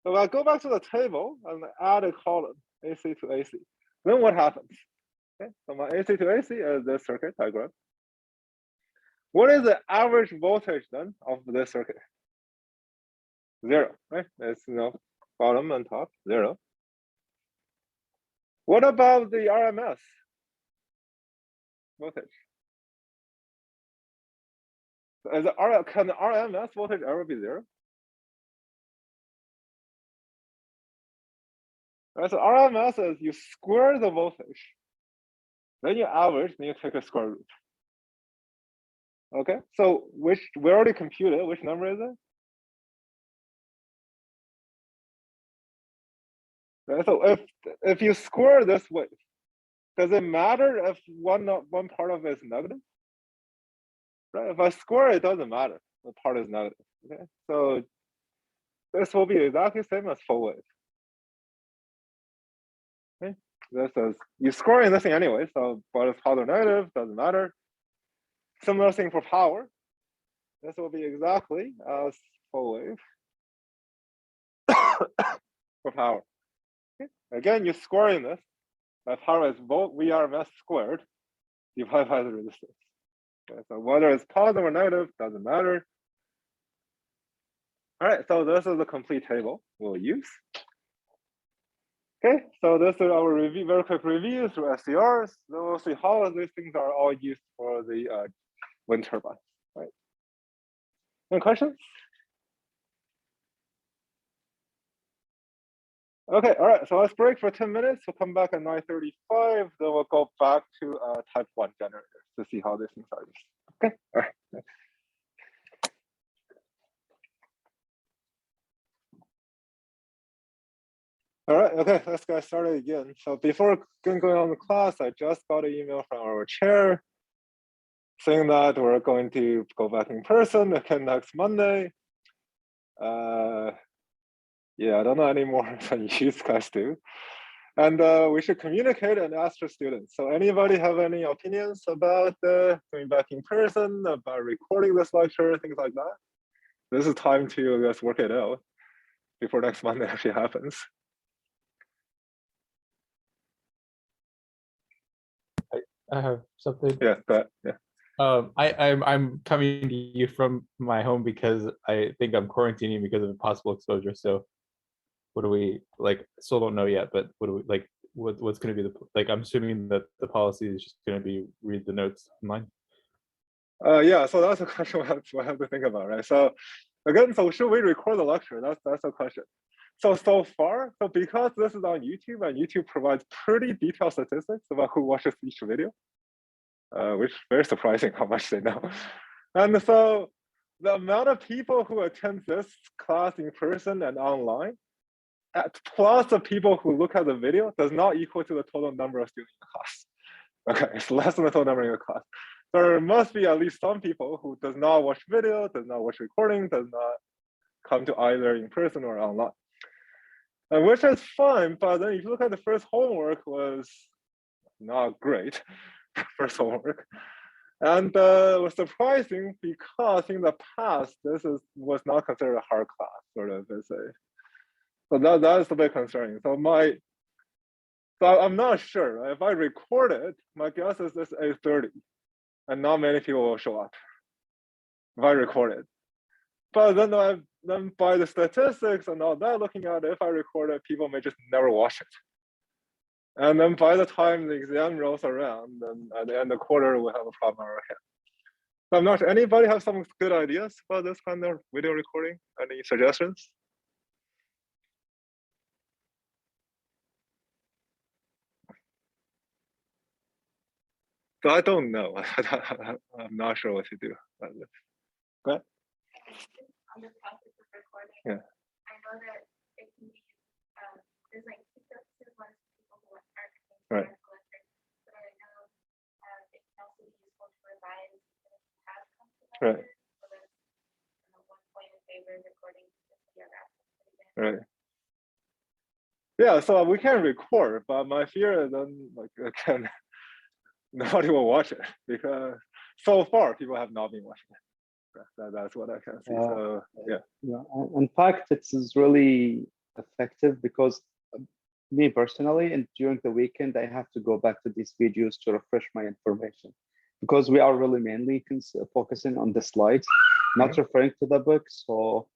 I go back to the table and add a column, AC to AC. Then what happens? Okay, so my AC to AC is this circuit diagram. What is the average voltage then of this circuit? 0, right? It's bottom and top, 0. What about the RMS voltage? Can the RMS voltage ever be 0? Right, so RMS is you square the voltage, then you average, then you take a square root. Okay, so we already computed, which number is it? Right, so if you square this way, does it matter if one part of it is negative? Right, if I square it, doesn't matter. The part is negative. Okay, so this will be exactly the same as full wave. Okay, this is you're squaring this thing anyway, so but it's positive or negative, doesn't matter. Similar thing for power. This will be exactly as full wave for power. Okay. Again, you're squaring this. My power is VRMS squared divided by the resistance. Okay, so whether it's positive or negative, doesn't matter. All right, so this is the complete table we'll use. Okay, so this is our review, very quick review through SCRs. Then we'll see how these things are all used for the wind turbine. Right? Any questions? Okay, all right, so let's break for 10 minutes. We'll come back at 9:35. Then we'll go back to type 1 generators to see how these things are used. Okay, all right. All right, okay, let's get started again. So before going on the class, I just got an email from our chair saying that we're going to go back in person again next Monday. Yeah, I don't know any more than you guys do. And we should communicate and ask for students. So anybody have any opinions about going back in person, about recording this lecture, things like that? This is time to, I guess, work it out before next Monday actually happens. I have something. Yeah, but yeah. I'm coming to you from my home because I think I'm quarantining because of a possible exposure. So what do we like? Still don't know yet, but what do we like? What's going to be the like? I'm assuming that the policy is just going to be read the notes online. Yeah, so that's a question we have to think about, right? So again, so should we record the lecture? That's a question. So far, so because this is on YouTube and YouTube provides pretty detailed statistics about who watches each video, which is very surprising how much they know. And so the amount of people who attend this class in person and online, plus the people who look at the video, does not equal to the total number of students in the class. Okay, it's less than the total number in the class. There must be at least some people who does not watch video, does not watch recording, does not come to either in person or online. Which is fine, but then if you look at the first homework was not great, first homework. And it was surprising because in the past, this was not considered a hard class, sort of, let's say. So that's a bit concerning. So I'm not sure. Right? If I record it, my guess is this 8:30, and not many people will show up if I record it. But then by the statistics and all that, looking at it, if I record it, people may just never watch it. And then by the time the exam rolls around, then at the end of the quarter, we'll have a problem on our hands. So I'm not sure. Anybody have some good ideas about this kind of video recording? Any suggestions? So I don't know. I'm not sure what to do about this. Go ahead. On the process of recording, Yeah. I know that it can be, there's like two purposes. One is people who are Right. collectors, but I know it can also be useful to revise if you have come to Right. So that's one point in favor of recording the other aspect. Right. Yeah, so we can record, but my fear is then, like, again, nobody will watch it because so far people have not been watching it. That's what I can see. So yeah. Yeah, in fact, it is really effective because me personally, and during the weekend, I have to go back to these videos to refresh my information because we are really mainly focusing on the slides, not referring to the book. So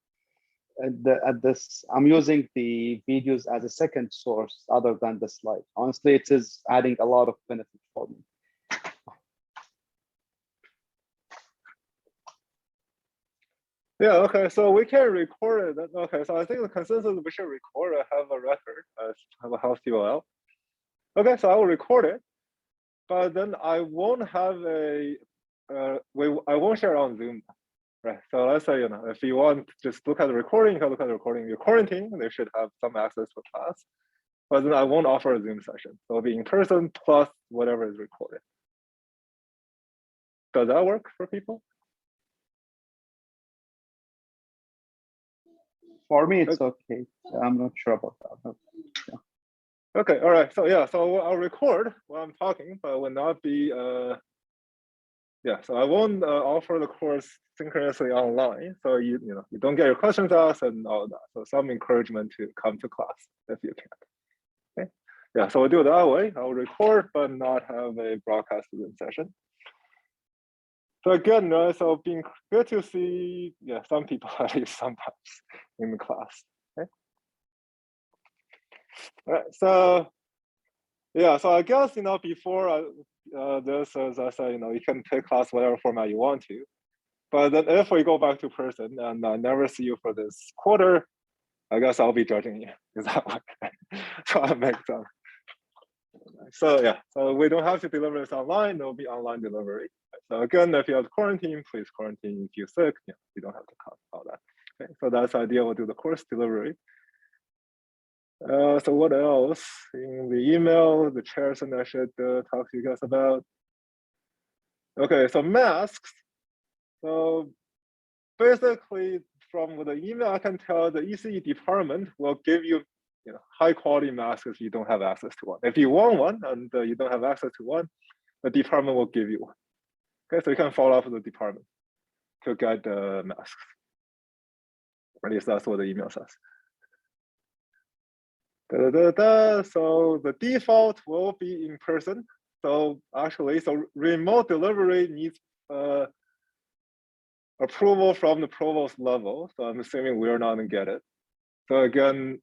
at this, I'm using the videos as a second source other than the slide. Honestly, it is adding a lot of benefit for me. Yeah, okay, so we can record it. Okay, so I think the consensus we should record it, have a record, have a health URL. Okay, so I will record it, but then I won't have I won't share it on Zoom, right? So let's say, if you want to just look at the recording, you can look at the recording. You're quarantined, they should have some access to class, but then I won't offer a Zoom session. So it'll be in person plus whatever is recorded. Does that work for people? For me, it's okay. I'm not sure about that. But yeah. Okay, all right. So yeah, so I'll record while I'm talking, but it will not be yeah. So I won't offer the course synchronously online. So you don't get your questions asked and all that. So some encouragement to come to class if you can. Okay. Yeah. So we'll do it that way. I'll record but not have a broadcast Zoom session. So again, so being good to see, yeah, some people at least sometimes in the class. Okay. All right. So yeah, so I guess before this, as I said, you can take class whatever format you want to. But then if we go back to person and I never see you for this quarter, I guess I'll be judging you. Is that what? So I make some. So yeah, so we don't have to deliver this online. There'll be online delivery. So again, if you have quarantine, please quarantine. If you're sick, you don't have to come. All that. Okay, so that's the idea. We'll do the course delivery. So what else in the email, the chairs, and I should talk to you guys about? Okay, so masks. So basically, from the email, I can tell the ECE department will give you, high quality masks if you don't have access to one. If you want one and you don't have access to one, the department will give you one. Okay, so you can follow up with the department to get the masks. At least that's what the email says. So the default will be in person. So actually, so remote delivery needs approval from the provost level. So I'm assuming we're not gonna get it. So again,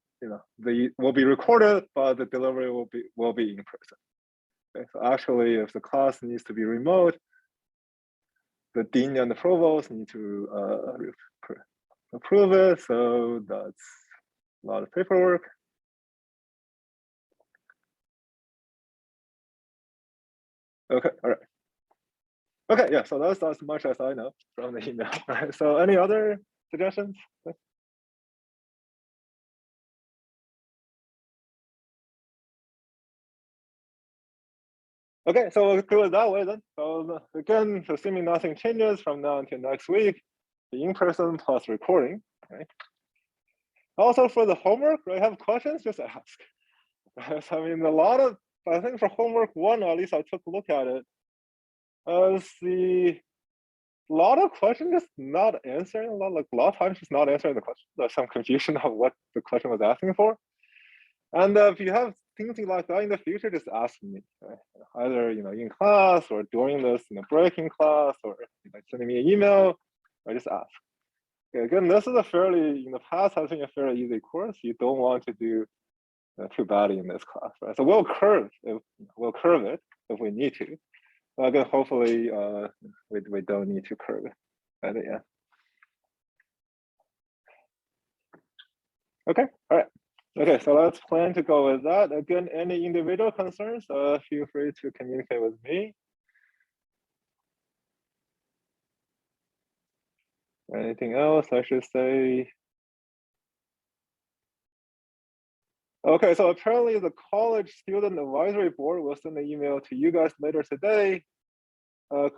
they will be recorded, but the delivery will be in person. Okay, so actually, if the class needs to be remote, the dean and the provost need to approve it. So that's a lot of paperwork. Okay, all right. Okay, yeah, so that's as much as I know from the email. All right, so any other suggestions? Okay, so we'll do it that way then. So again, assuming nothing changes from now until next week, the in-person plus recording, right? Also for the homework, right, have questions, just ask. Right? So, I mean, I think for homework 1, at least I took a look at it, a lot of questions just not answering, a lot of times just not answering the question. There's some confusion of what the question was asking for. And if you have things like that in the future, just ask me, right? Either in class or during this break in class, or sending me an email, or just ask. Okay, again, this is in the past has been a fairly easy course. You don't want to do too badly in this class, right? So we'll curve it if we need to. Again, hopefully we don't need to curve it. But yeah. Okay, all right. Okay, so let's plan to go with that. Again, any individual concerns, feel free to communicate with me. Anything else I should say? Okay, so apparently the college student advisory board will send an email to you guys later today,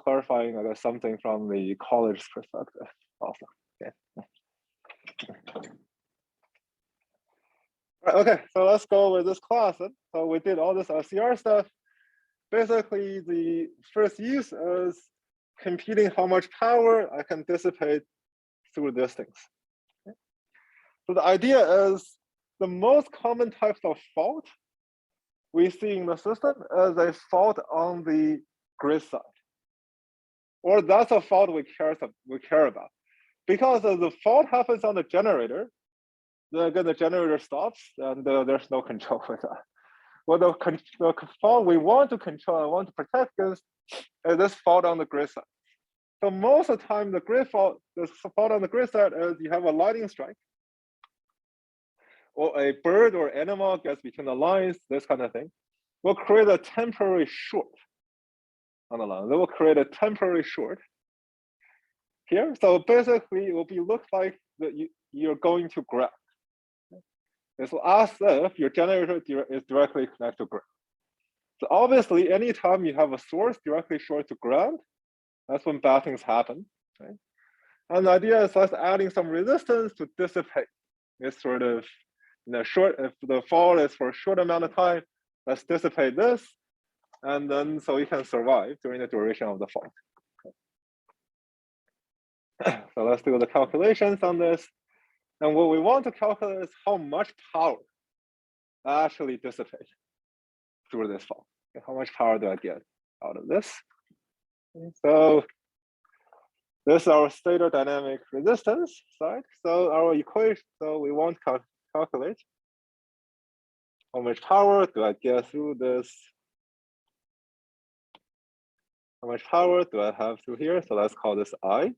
clarifying something from the college perspective also. Okay. Okay, so let's go with this class. So we did all this LCR stuff. Basically, the first use is computing how much power I can dissipate through these things. Okay. So the idea is the most common types of fault we see in the system is a fault on the grid side, or that's a fault we care about, because if the fault happens on the generator, then again the generator stops and there's no control with that. Well, the fault we want to control and want to protect is this fault on the grid side. So most of the time, the fault on the grid side is you have a lightning strike, or a bird or animal gets between the lines, this kind of thing, will create a temporary short on the line. They will create a temporary short here. So basically, it will look like that you're going to ground. It's as if your generator is directly connected to ground. So obviously, anytime you have a source directly short to ground, that's when bad things happen, right? And the idea is let's adding some resistance to dissipate this sort of short. If the fault is for a short amount of time, let's dissipate this, and then so you can survive during the duration of the fault. Okay. So let's do the calculations on this. And what we want to calculate is how much power I actually dissipate through this fault. Okay, how much power do I get out of this? Okay, so this is our stator dynamic resistance side. So our equation, so we want to calculate how much power do I get through this? How much power do I have through here? So let's call this I.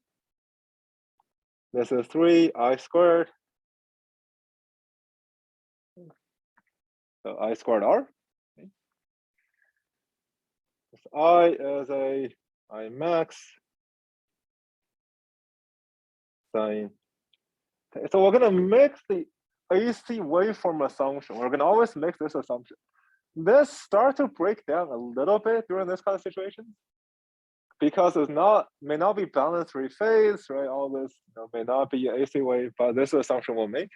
This is 3I squared. So I squared R. Okay. This I is I max sine. Okay, so we're gonna mix the AC waveform assumption. We're gonna always make this assumption. This starts to break down a little bit during this kind of situation, because it's may not be balanced three phase, right? All this may not be an AC wave, but this assumption we'll make.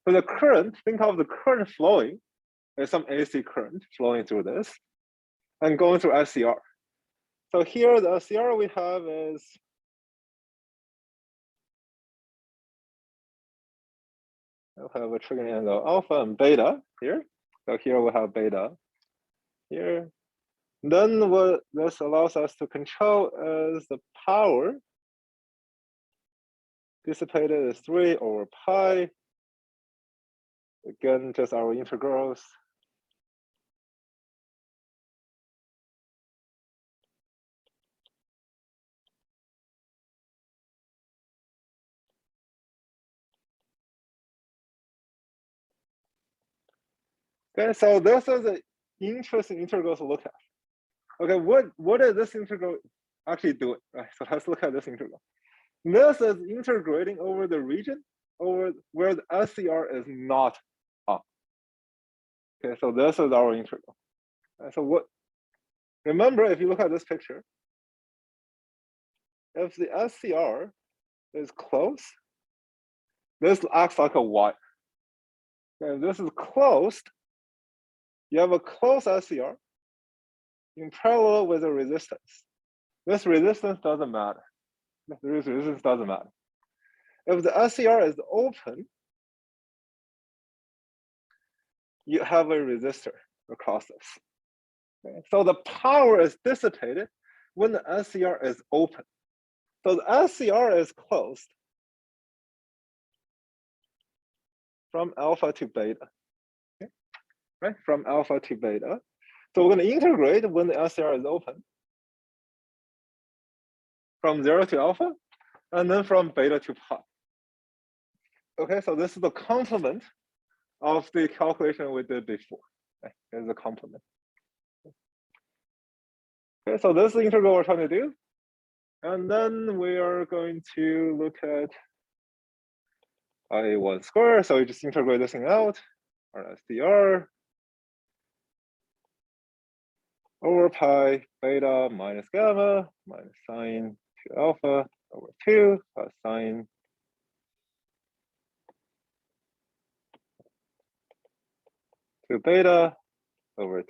So the current, think of the current flowing, there's some AC current flowing through this and going through SCR. So here the SCR we have is we'll have a triggering angle alpha and beta here. So here we have beta here, Then what this allows us to control is the power dissipated is 3 over pi. Again, just our integrals. Okay, so this is an interesting integral to look at. Okay, what is this integral actually doing? Right, so let's look at this integral. This is integrating over the region over where the SCR is not up. Okay, so this is our integral. So what? Remember, if you look at this picture, if the SCR is close, this acts like a Y. Okay, this is closed. You have a closed SCR in parallel with a resistance. This resistance doesn't matter. This resistance doesn't matter. If the SCR is open, you have a resistor across this. Okay? So the power is dissipated when the SCR is open. So the SCR is closed from alpha to beta, okay? Right? From alpha to beta. So we're going to integrate when the SCR is open from 0 to alpha, and then from beta to pi. Okay, so this is the complement of the calculation we did before. Okay, is a complement. Okay, so this is the integral we're trying to do. And then we are going to look at I1 squared. So we just integrate this thing out, RSDR over pi beta minus gamma minus sine 2 alpha over 2 plus sine to beta over 2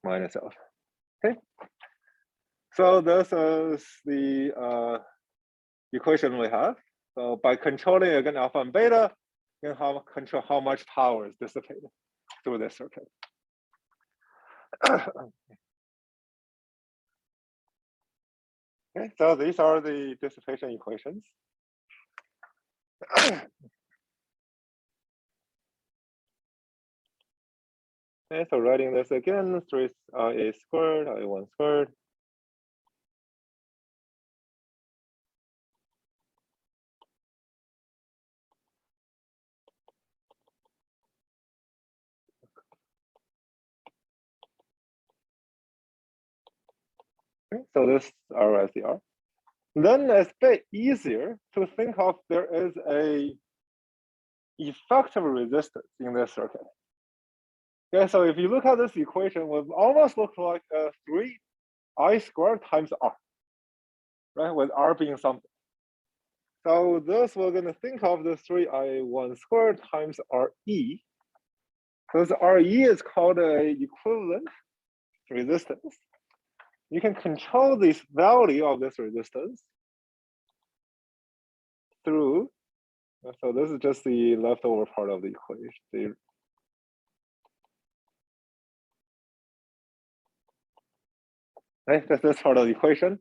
minus alpha. Okay. So this is the equation we have. So by controlling again alpha and beta, you can control how much power is dissipated through this circuit. Okay, so these are the dissipation equations. Okay, so writing this again, 3a squared, I1 squared. Okay, so this is our SDR. Then it's a bit easier to think of there is a effective resistance in this circuit. Okay, so if you look at this equation, it will almost look like a 3i squared times r, right? With r being something. So this we're going to think of the 3i1 squared times re, because re is called a equivalent resistance. You can control this value of this resistance through, so this is just the leftover part of the equation. Right, that's this part of the equation.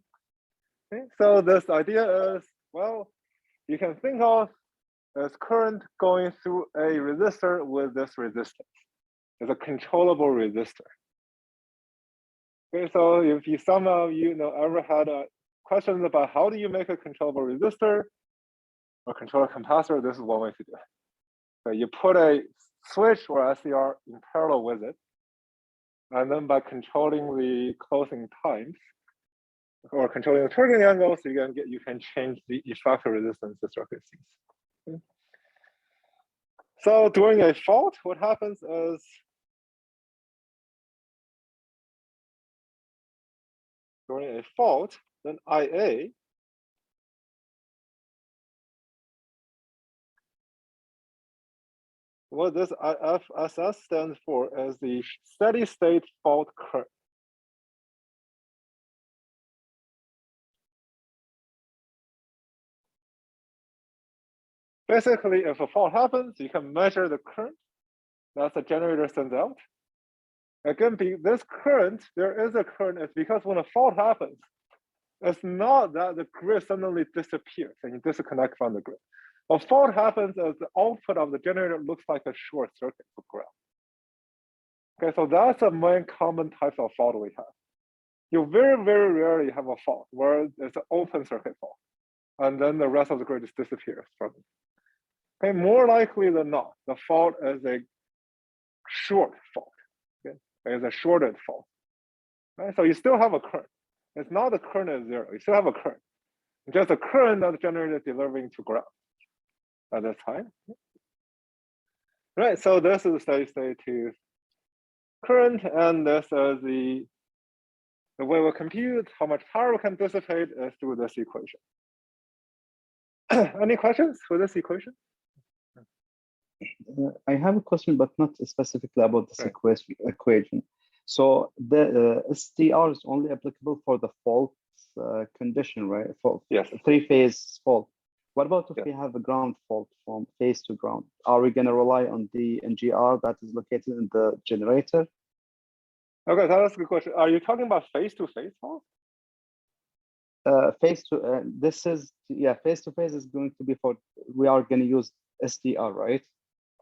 Okay, so this idea is, well, you can think of as current going through a resistor with this resistance. It's a controllable resistor. Okay, so if you somehow ever had questions about how do you make a controllable resistor or control a capacitor, this is one way to do it. So you put a switch or SCR in parallel with it, and then by controlling the closing times or controlling the triggering angles, you can change the effective resistance the circuit sees. Okay. So during a fault, what happens is during a fault, then IA what this IFSS stands for is the steady state fault current. Basically, if a fault happens, you can measure the current that the generator sends out. Again, this current, there is a current, it's because when a fault happens, it's not that the grid suddenly disappears and you disconnect from the grid. A fault happens as the output of the generator looks like a short circuit for ground. Okay, so that's the main common types of fault we have. You very, very rarely have a fault where it's an open circuit fault, and then the rest of the grid just disappears from it. Okay, more likely than not, the fault is a short fault. Okay, it's a shorted fault. Right, so you still have a current. It's not the current is zero. You still have a current. It's just a current that the generator is delivering to ground at this time. Right, so this is steady state to current, and this is the way we compute how much power we can dissipate is through this equation. Any questions for this equation? I have a question, but not specifically about this equation. So the STR is only applicable for the fault condition, right? For yes, three-phase fault. What about if yes. we have a ground fault from phase to ground? Are we going to rely on the NGR that is located in the generator? Okay, that's a good question. Are you talking about face-to-face fault? Phase to this is face-to-face is going to be for, we are going to use STR, right?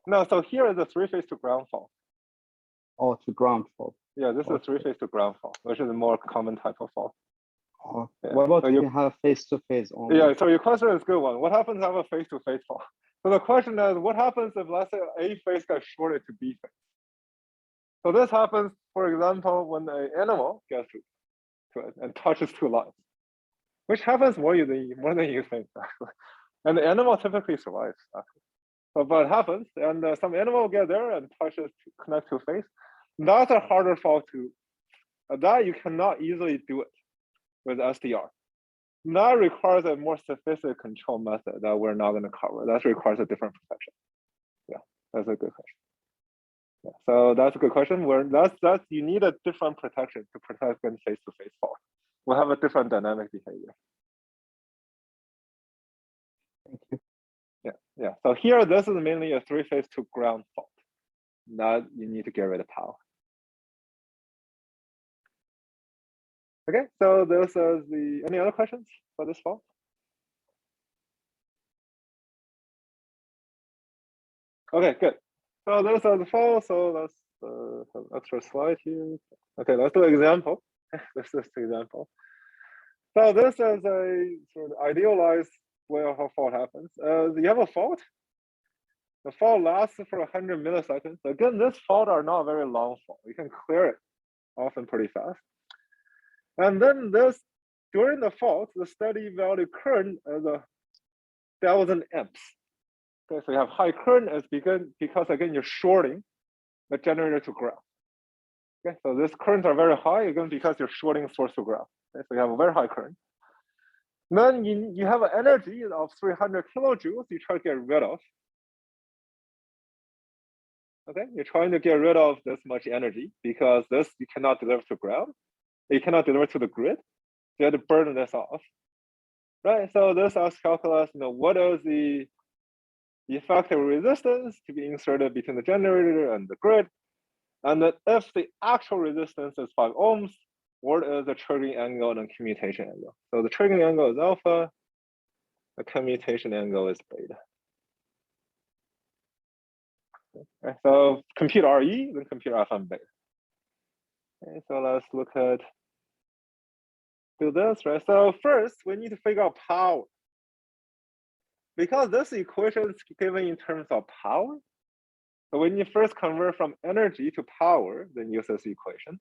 No, so here is a three-phase to ground fault. Oh, to ground fault. Yeah, this is a three-phase to ground fault, which is a more common type of fault. Oh, yeah. What about so if you have face-to-face only? Yeah, so your question is a good one. What happens if I have a face-to-face fault? So the question is, what happens if, let's say, A phase got shorted to B phase? So this happens, for example, when an animal gets to it and touches two lines, which happens more than you think, actually. And the animal typically survives, actually. So, but it happens, and some animal get there and connect to a phase. That's a harder fault to, that you cannot easily do it with SDR. That requires a more sophisticated control method that we're not going to cover. That requires a different protection. Yeah, that's a good question. Yeah, so that's a good question. Where that's you need a different protection to protect against face-to-face fault. We'll have a different dynamic behavior. Thank you. Yeah. So here, this is mainly a three-phase to ground fault. That you need to get rid of power. Okay, so this is the, any other questions for this fault? Okay, good. So those are the faults. So let's have an extra slide here. Okay, let's do an example. This is the example. So this is a sort of idealized way of how fault happens. You have a fault. The fault lasts for 100 milliseconds. Again, this fault are not very long fault. You can clear it often pretty fast. And then this, during the fault, the steady value current is 1,000 amps. Okay, so you have high current is because again, you're shorting the generator to ground. Okay, so these currents are very high again because you're shorting source to ground. Okay, so you have a very high current. Then you have an energy of 300 kilojoules you try to get rid of. Okay, you're trying to get rid of this much energy because this you cannot deliver to ground. You cannot deliver to the grid. You have to burn this off. Right, so this asks calculus, what is the effective resistance to be inserted between the generator and the grid? And then if the actual resistance is 5 ohms, what is the triggering angle and commutation angle? So the triggering angle is alpha, the commutation angle is beta. Okay, so compute RE, then compute alpha and beta. Okay, so let's do this, right? So first, we need to figure out power. Because this equation is given in terms of power, so when you first convert from energy to power, then use this equation.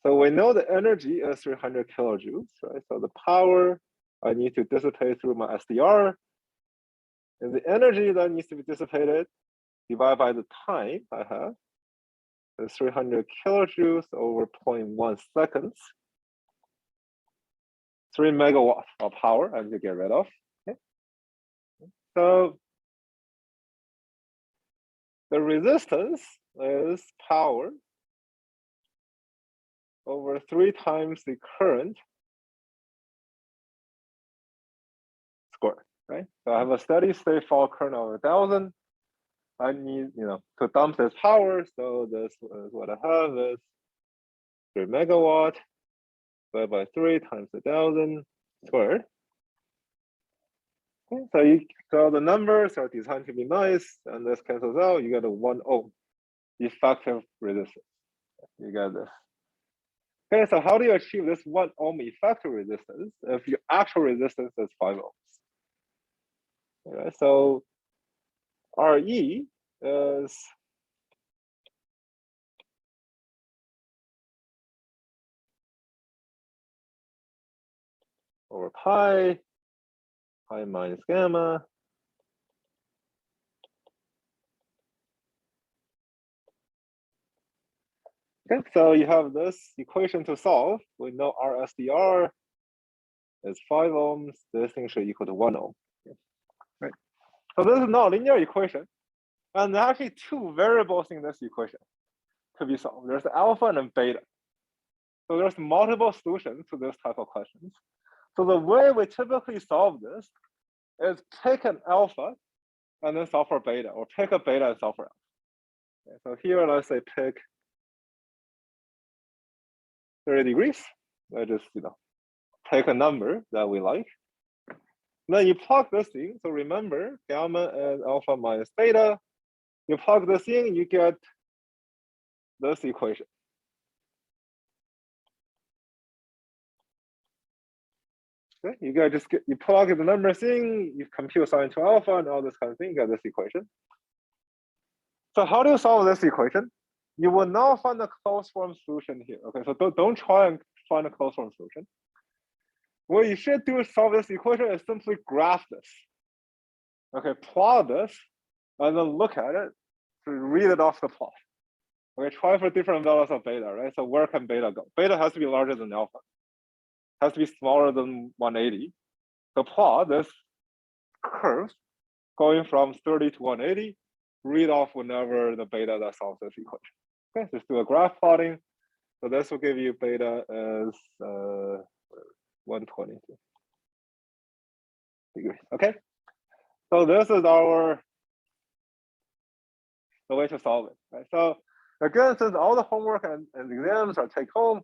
So we know the energy is 300 kilojoules, right? So the power I need to dissipate through my SDR, and the energy that needs to be dissipated divided by the time I have is 300 kilojoules over 0.1 seconds. 3 megawatts of power I need to get rid of. Okay. So the resistance is power over 3 times the current squared, right? So I have a steady state fault current of 1,000. I need, to dump this power. So this is what I have is 3 megawatt divided by 3 times 1,000 squared. Okay, so the numbers are designed to be nice, and this cancels out. You get a 1 ohm effective resistance. You get this. Okay, so how do you achieve this 1 ohm effective resistance if your actual resistance is 5 ohms? Okay, so RE is over pi minus gamma. Okay, so you have this equation to solve. We know RSDR is 5 ohms. This thing should equal to 1 ohm. Right. So this is not a linear equation. And there are actually 2 variables in this equation to be solved. There's alpha and beta. So there's multiple solutions to this type of questions. So the way we typically solve this is pick an alpha and then solve for beta, or pick a beta and solve for alpha. Okay, so here, let's say pick 30 degrees. I just, take a number that we like. Then you plug this in. So remember, gamma is alpha minus beta. You plug this in, you get this equation. Okay, you plug the numbers in, you compute sine to alpha and all this kind of thing, you get this equation. So how do you solve this equation? You will now find a closed form solution here. Okay, so don't try and find a closed form solution. What you should do to solve this equation is simply graph this. Okay, plot this, and then look at it to read it off the plot. Okay, try for different values of beta, right? So where can beta go? Beta has to be larger than alpha. Has to be smaller than 180. So plot this curve going from 30 to 180, read off whenever the beta that solves this equation. Okay, just do a graph plotting. So this will give you beta as 120 degrees. Okay, so this is the way to solve it. Right? So again, since all the homework and exams are take home,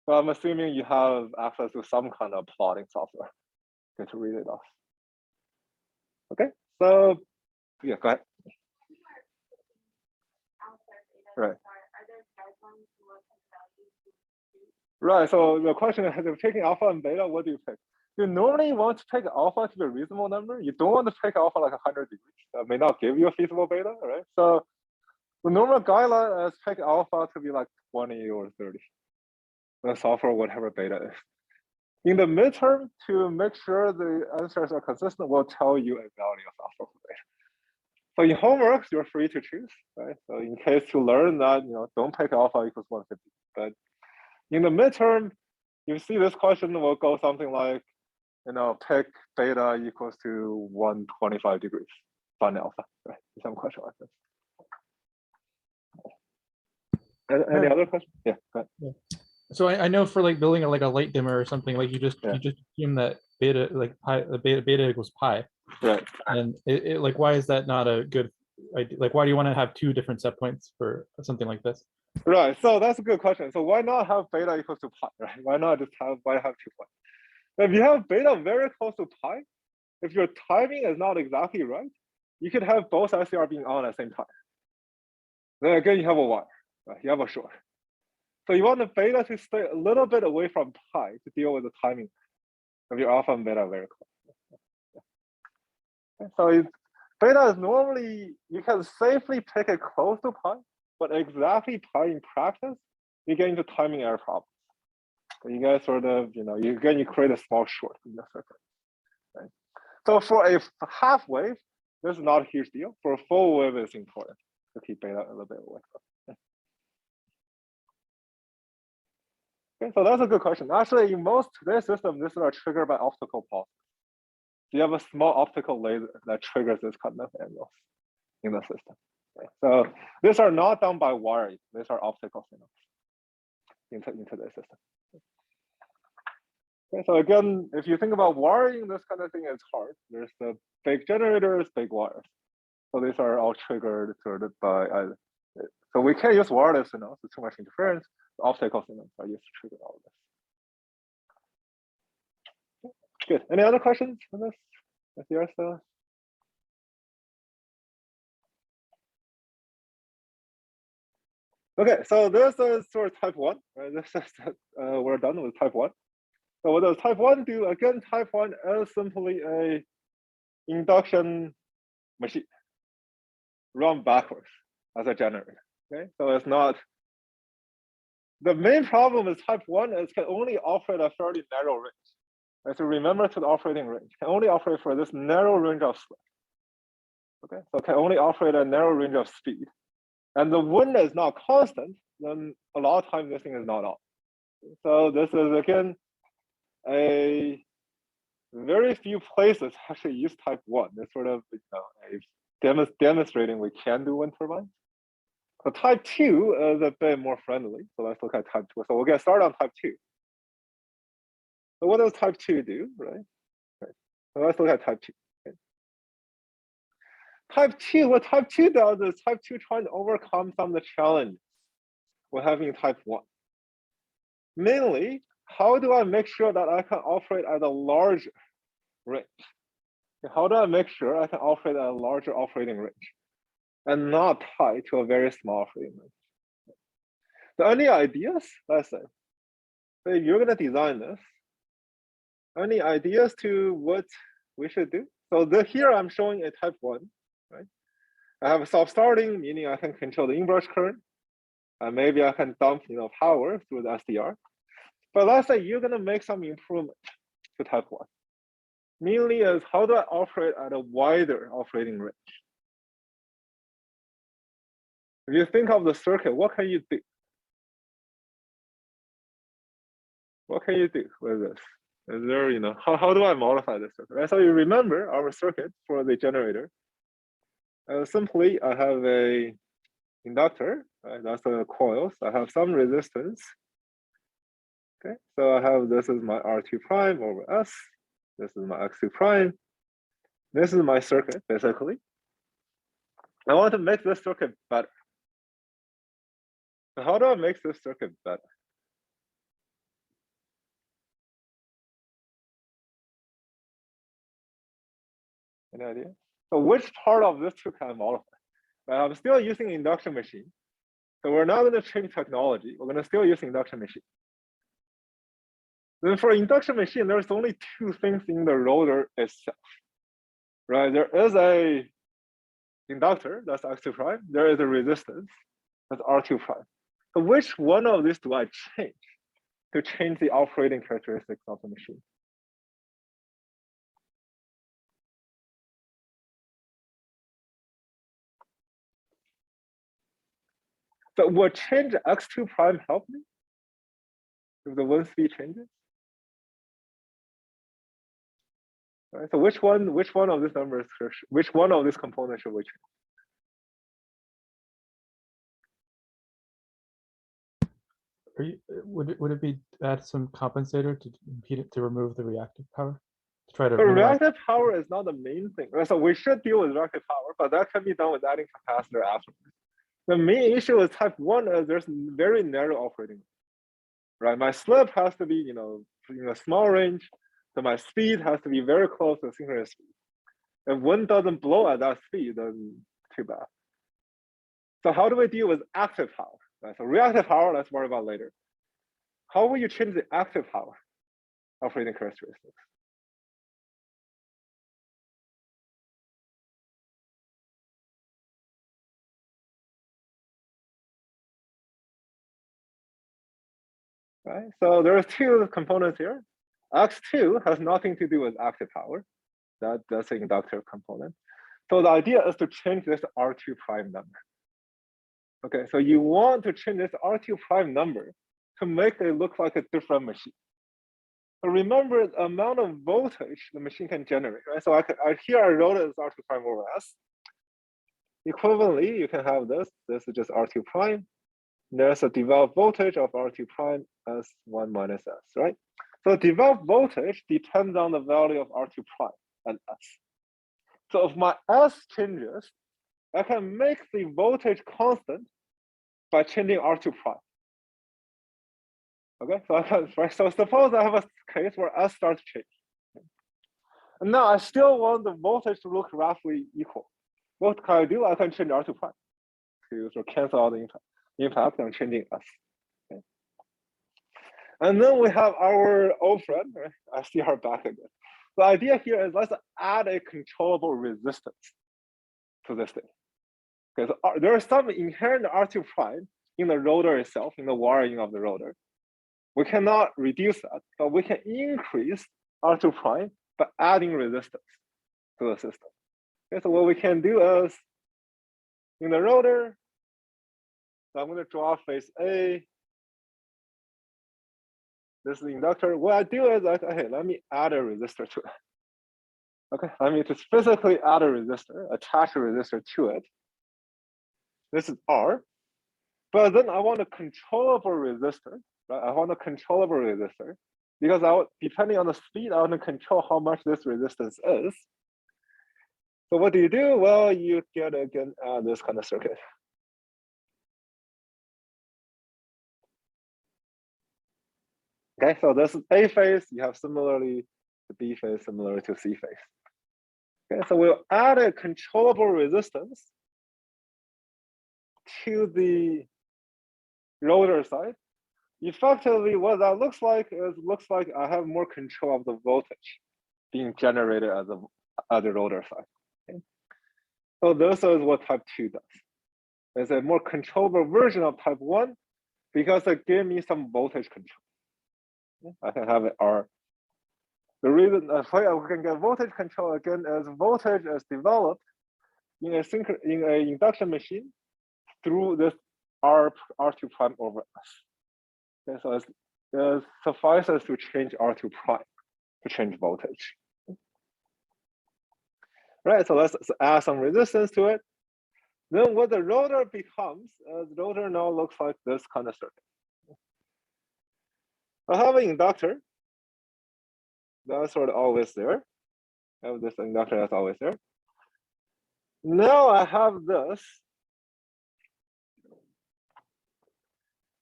so I'm assuming you have access to some kind of plotting software to read it off. Okay, so yeah, go ahead. Right. Right. So the question is, if you're picking alpha and beta, what do you pick? You normally want to pick alpha to be a reasonable number. You don't want to pick alpha like 100 degrees. That may not give you a feasible beta, right? So the normal guideline is pick alpha to be like 20 or 30. Then solve for whatever beta is. In the midterm, to make sure the answers are consistent, we'll tell you a value of alpha for beta. So in homeworks, you're free to choose, right? So in case to learn that, don't pick alpha equals 150. But in the midterm, you see this question will go something like, pick beta equals to 125 degrees, find alpha, right? Some question like this. Any other question? Yeah, go ahead. Yeah. So I know for like building a light dimmer or something, like you just assume that beta beta equals pi. Right. And it like, why is that not a good idea? Like, why do you want to have 2 different set points for something like this? Right. So that's a good question. So why not have beta equals to pi, right? Why have 2 points? If you have beta very close to pi, if your timing is not exactly right, you could have both SCR being on at the same time. Then again, you have a wire, right? You have a short. So you want the beta to stay a little bit away from pi to deal with the timing of your alpha and beta are very close. So beta is normally, you can safely pick it close to pi, but exactly pi in practice, you get into timing error problems. So you guys sort of, you create a small short in the circuit. Right? So for a half wave, this is not a huge deal. For a full wave, it's important to keep beta a little bit away from. Okay, so that's a good question. Actually, in most today's systems, this is triggered by optical pulses. You have a small optical laser that triggers this kind of angles in the system. Okay? So these are not done by wiring. These are optical signals into the system. Okay, so again, if you think about wiring, this kind of thing is hard. There's the big generators, big wires. So these are all triggered sort of by, so we can't use wireless signals, it's too much interference. The optical signals are used to trigger all of this. Good, any other questions on this? If yours, okay, so this is sort of type 1, right? This is, we're done with type 1. So what does type 1 do? Again, type 1 is simply a induction machine run backwards as a generator. Okay, so it's not. The main problem with type 1 is can only operate a fairly narrow range. Right? So remember to the operating range, can only operate for this narrow range of speed. Okay, so can only operate a narrow range of speed. And the wind is not constant, then a lot of times this thing is not on. So this is again a very few places actually use type 1. It's sort of demonstrating we can do wind turbines. So type 2 is a bit more friendly. So let's look at type 2. So we'll get started on type 2. So what does type 2 do, right? So let's look at type 2. Okay. Type 2, what type 2 does is type 2 trying to overcome some of the challenges we're having in type 1. Mainly, how do I make sure that I can operate at a larger range? How do I make sure I can operate at a larger operating range and not tied to a very small operating range? So any ideas? Let's say you're going to design this. Any ideas to what we should do? So here I'm showing a type 1, right? I have a self-starting, meaning I can control the inverse current, and maybe I can dump power through the SDR. But let's say you're going to make some improvement to type 1. Mainly is how do I operate at a wider operating range? If you think of the circuit, what can you do? What can you do with this? Is there, how do I modify this circuit? Right? So you remember our circuit for the generator. Simply, I have a inductor, right? That's the coils. I have some resistance. Okay, so I have, this is my R2 prime over S. This is my X2 prime. This is my circuit, basically. I want to make this circuit better. So how do I make this circuit better? Any idea? So which part of this two can I modify? I'm still using induction machine. So we're not going to change technology. We're going to still use induction machine. Then for induction machine, there's only two things in the rotor itself, right? There is a inductor, that's X2 prime. There is a resistance, that's R2 prime. So which one of these do I change to change the operating characteristics of the machine? So will change X2 prime help me if the wind speed changes? Right, so which one of these numbers, which one of these components should we Are change? you, would it be add some compensator to impede it to remove the reactive power? To try to The minimize. reactive power is not the main thing, right? So we should deal with reactive power, but that can be done with adding capacitor afterwards. The main issue with type 1 is there's very narrow operating, right? My slip has to be, in a small range, so my speed has to be very close to synchronous speed. If wind doesn't blow at that speed, then too bad. So how do we deal with active power? Right? So reactive power, let's worry about later. How will you change the active power operating characteristics? Right? So there are two components here. X2 has nothing to do with active power. That's an inductor component. So the idea is to change this R2 prime number. Okay, so you want to change this R2 prime number to make it look like a different machine. So remember the amount of voltage the machine can generate, right? So here I wrote it as R2 prime over S. Equivalently, you can have this. This is just R2 prime. There's a developed voltage of R2 prime as 1 minus S, right? So developed voltage depends on the value of R2 prime and S. So if my S changes, I can make the voltage constant by changing R2 prime. Okay, so I can, right, so suppose I have a case where S starts to change. And now I still want the voltage to look roughly equal. What can I do? I can change R2 prime to sort of cancel out the impact on changing S. Okay. And then we have our old friend, right? I see her back again. The idea here is let's add a controllable resistance to this thing. Okay, so there is some inherent R2 prime in the rotor itself, in the wiring of the rotor. We cannot reduce that, but we can increase R2 prime by adding resistance to the system. Okay, so what we can do is in the rotor, so I'm going to draw phase A. This is the inductor. What I do is, okay, let me add a resistor to it. Okay, let me just physically add a resistor, attach a resistor to it. This is R, but then I want a controllable resistor, right? I want a controllable resistor because depending on the speed, I want to control how much this resistance is. So what do? Well, you get again this kind of circuit. Okay, so this is A phase. You have similarly the B phase, similar to C phase. Okay, so we'll add a controllable resistance to the rotor side. Effectively, what that looks like is I have more control of the voltage being generated at the rotor side. Okay? So this is what type 2 does. It's a more controllable version of type 1 because it gives me some voltage control. I can have it R. The reason we can get voltage control again is voltage is developed in a induction machine through this R2 prime over S. Okay, so it suffices to change R2 prime to change voltage. Right, so let's add some resistance to it. Then what the rotor becomes is the rotor now looks like this kind of circuit. I have an inductor that's sort of always there. I have this inductor that's always there. Now I have this.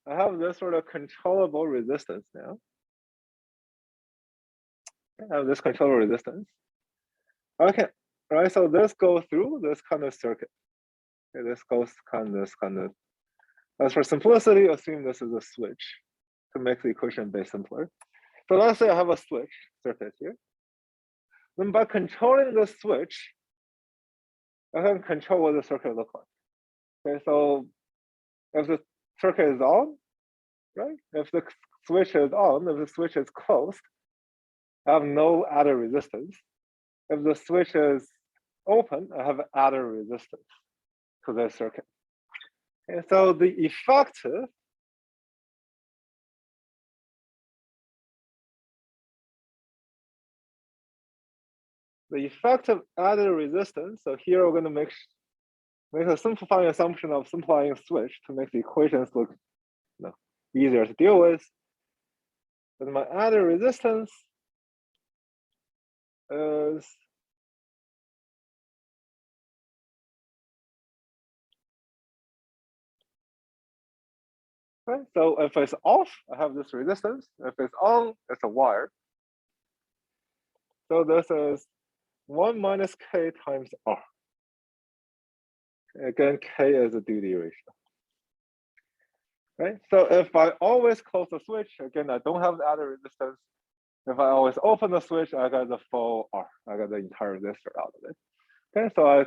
I have this sort of controllable resistance now. I have this controllable resistance. Okay, right. So this goes through this kind of circuit. Okay, this goes this kind of. As for simplicity, assume this is a switch to make the equation base simpler. So let's say I have a switch circuit here. Then by controlling the switch, I can control what the circuit looks like. Okay, so if the circuit is on, right? If the switch is on, if the switch is closed, I have no added resistance. If the switch is open, I have added resistance to the circuit. Okay, so the effective added resistance. So here we're going to make a simplifying assumption of simplifying switch to make the equations look easier to deal with. But my added resistance is right. So if it's off, I have this resistance. If it's on, it's a wire. So this is 1 minus K times R. Again, K is a duty ratio. Right. So if I always close the switch, again, I don't have the added resistance. If I always open the switch, I got the full R. I got the entire resistor out of it. Okay. So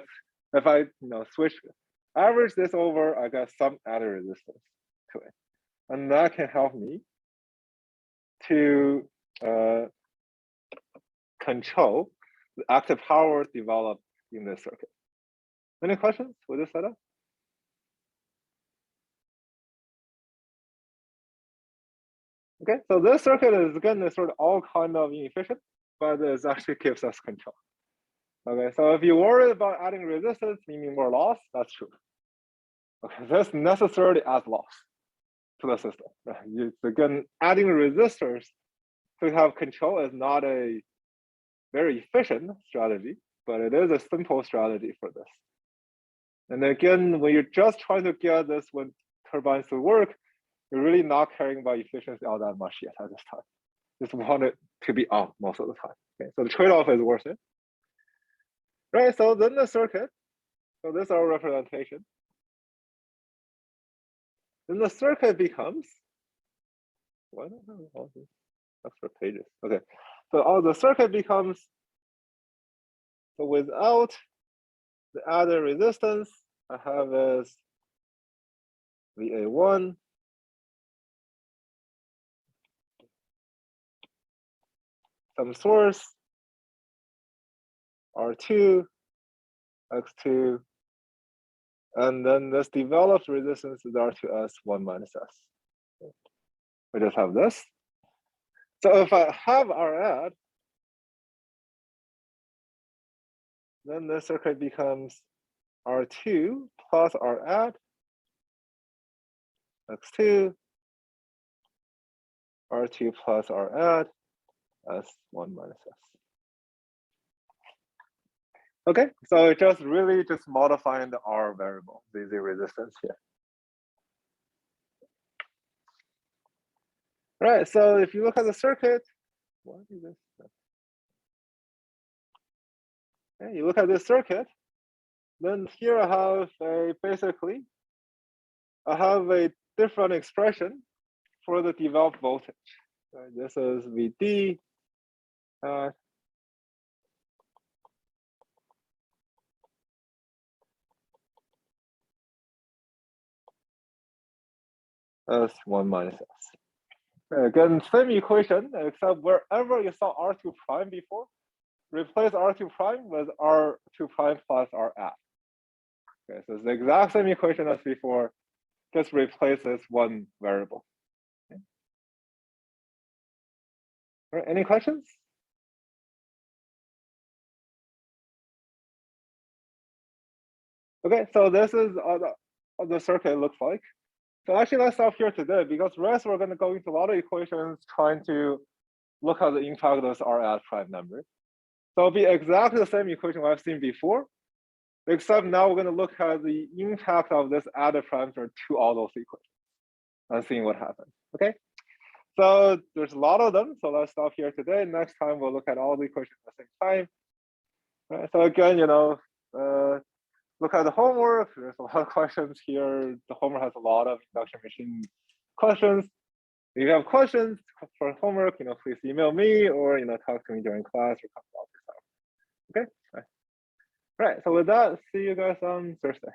if I switch, average this over, I got some added resistance to it, and that can help me to control the active power developed in this circuit. Any questions with this setup? Okay, so this circuit is again sort of all kind of inefficient, but it actually gives us control. Okay, so if you're worried about adding resistance, meaning more loss, that's true. Okay, this necessarily adds loss to the system. Again, adding resistors to have control is not a very efficient strategy, but it is a simple strategy for this. And again, when you're just trying to get this wind turbines to work, you're really not caring about efficiency all that much yet at this time. Just want it to be on most of the time. Okay, so the trade-off is worth it. Right, so then the circuit. So this is our representation. Then the circuit becomes, why don't I have all these extra pages? Okay, so all the circuit becomes, so without the added resistance, I have is VA1 some source R2 X2, and then this developed resistance is R2S 1 minus S. We just have this. So if I have R add, then the circuit becomes R2 plus R add X2 R2 plus R add S1 minus S. Okay, so it's just really just modifying the R variable, the resistance here. Right, so if you look at the circuit, what is this? Okay, you look at this circuit, then here I have basically, I have a different expression for the developed voltage. Right, this is VD S1 minus S. Again, same equation, except wherever you saw R2 prime before, replace R2 prime with R2 prime plus R add. Okay, so it's the exact same equation as before, just replace this one variable. Okay. All right, any questions? Okay, so this is what the circuit looks like. So actually, let's stop here today because rest we're going to go into a lot of equations trying to look at the impact of this R add prime number. So it'll be exactly the same equation I've seen before, except now we're going to look at the impact of this added parameter to all those equations and seeing what happens. Okay, so there's a lot of them. So let's stop here today. Next time we'll look at all the equations at the same time. Right, so again, look at the homework. There's a lot of questions here. The homework has a lot of induction machine questions. If you have questions for homework, please email me or talk to me during class or come to office hours. Okay. All right. So with that, see you guys on Thursday.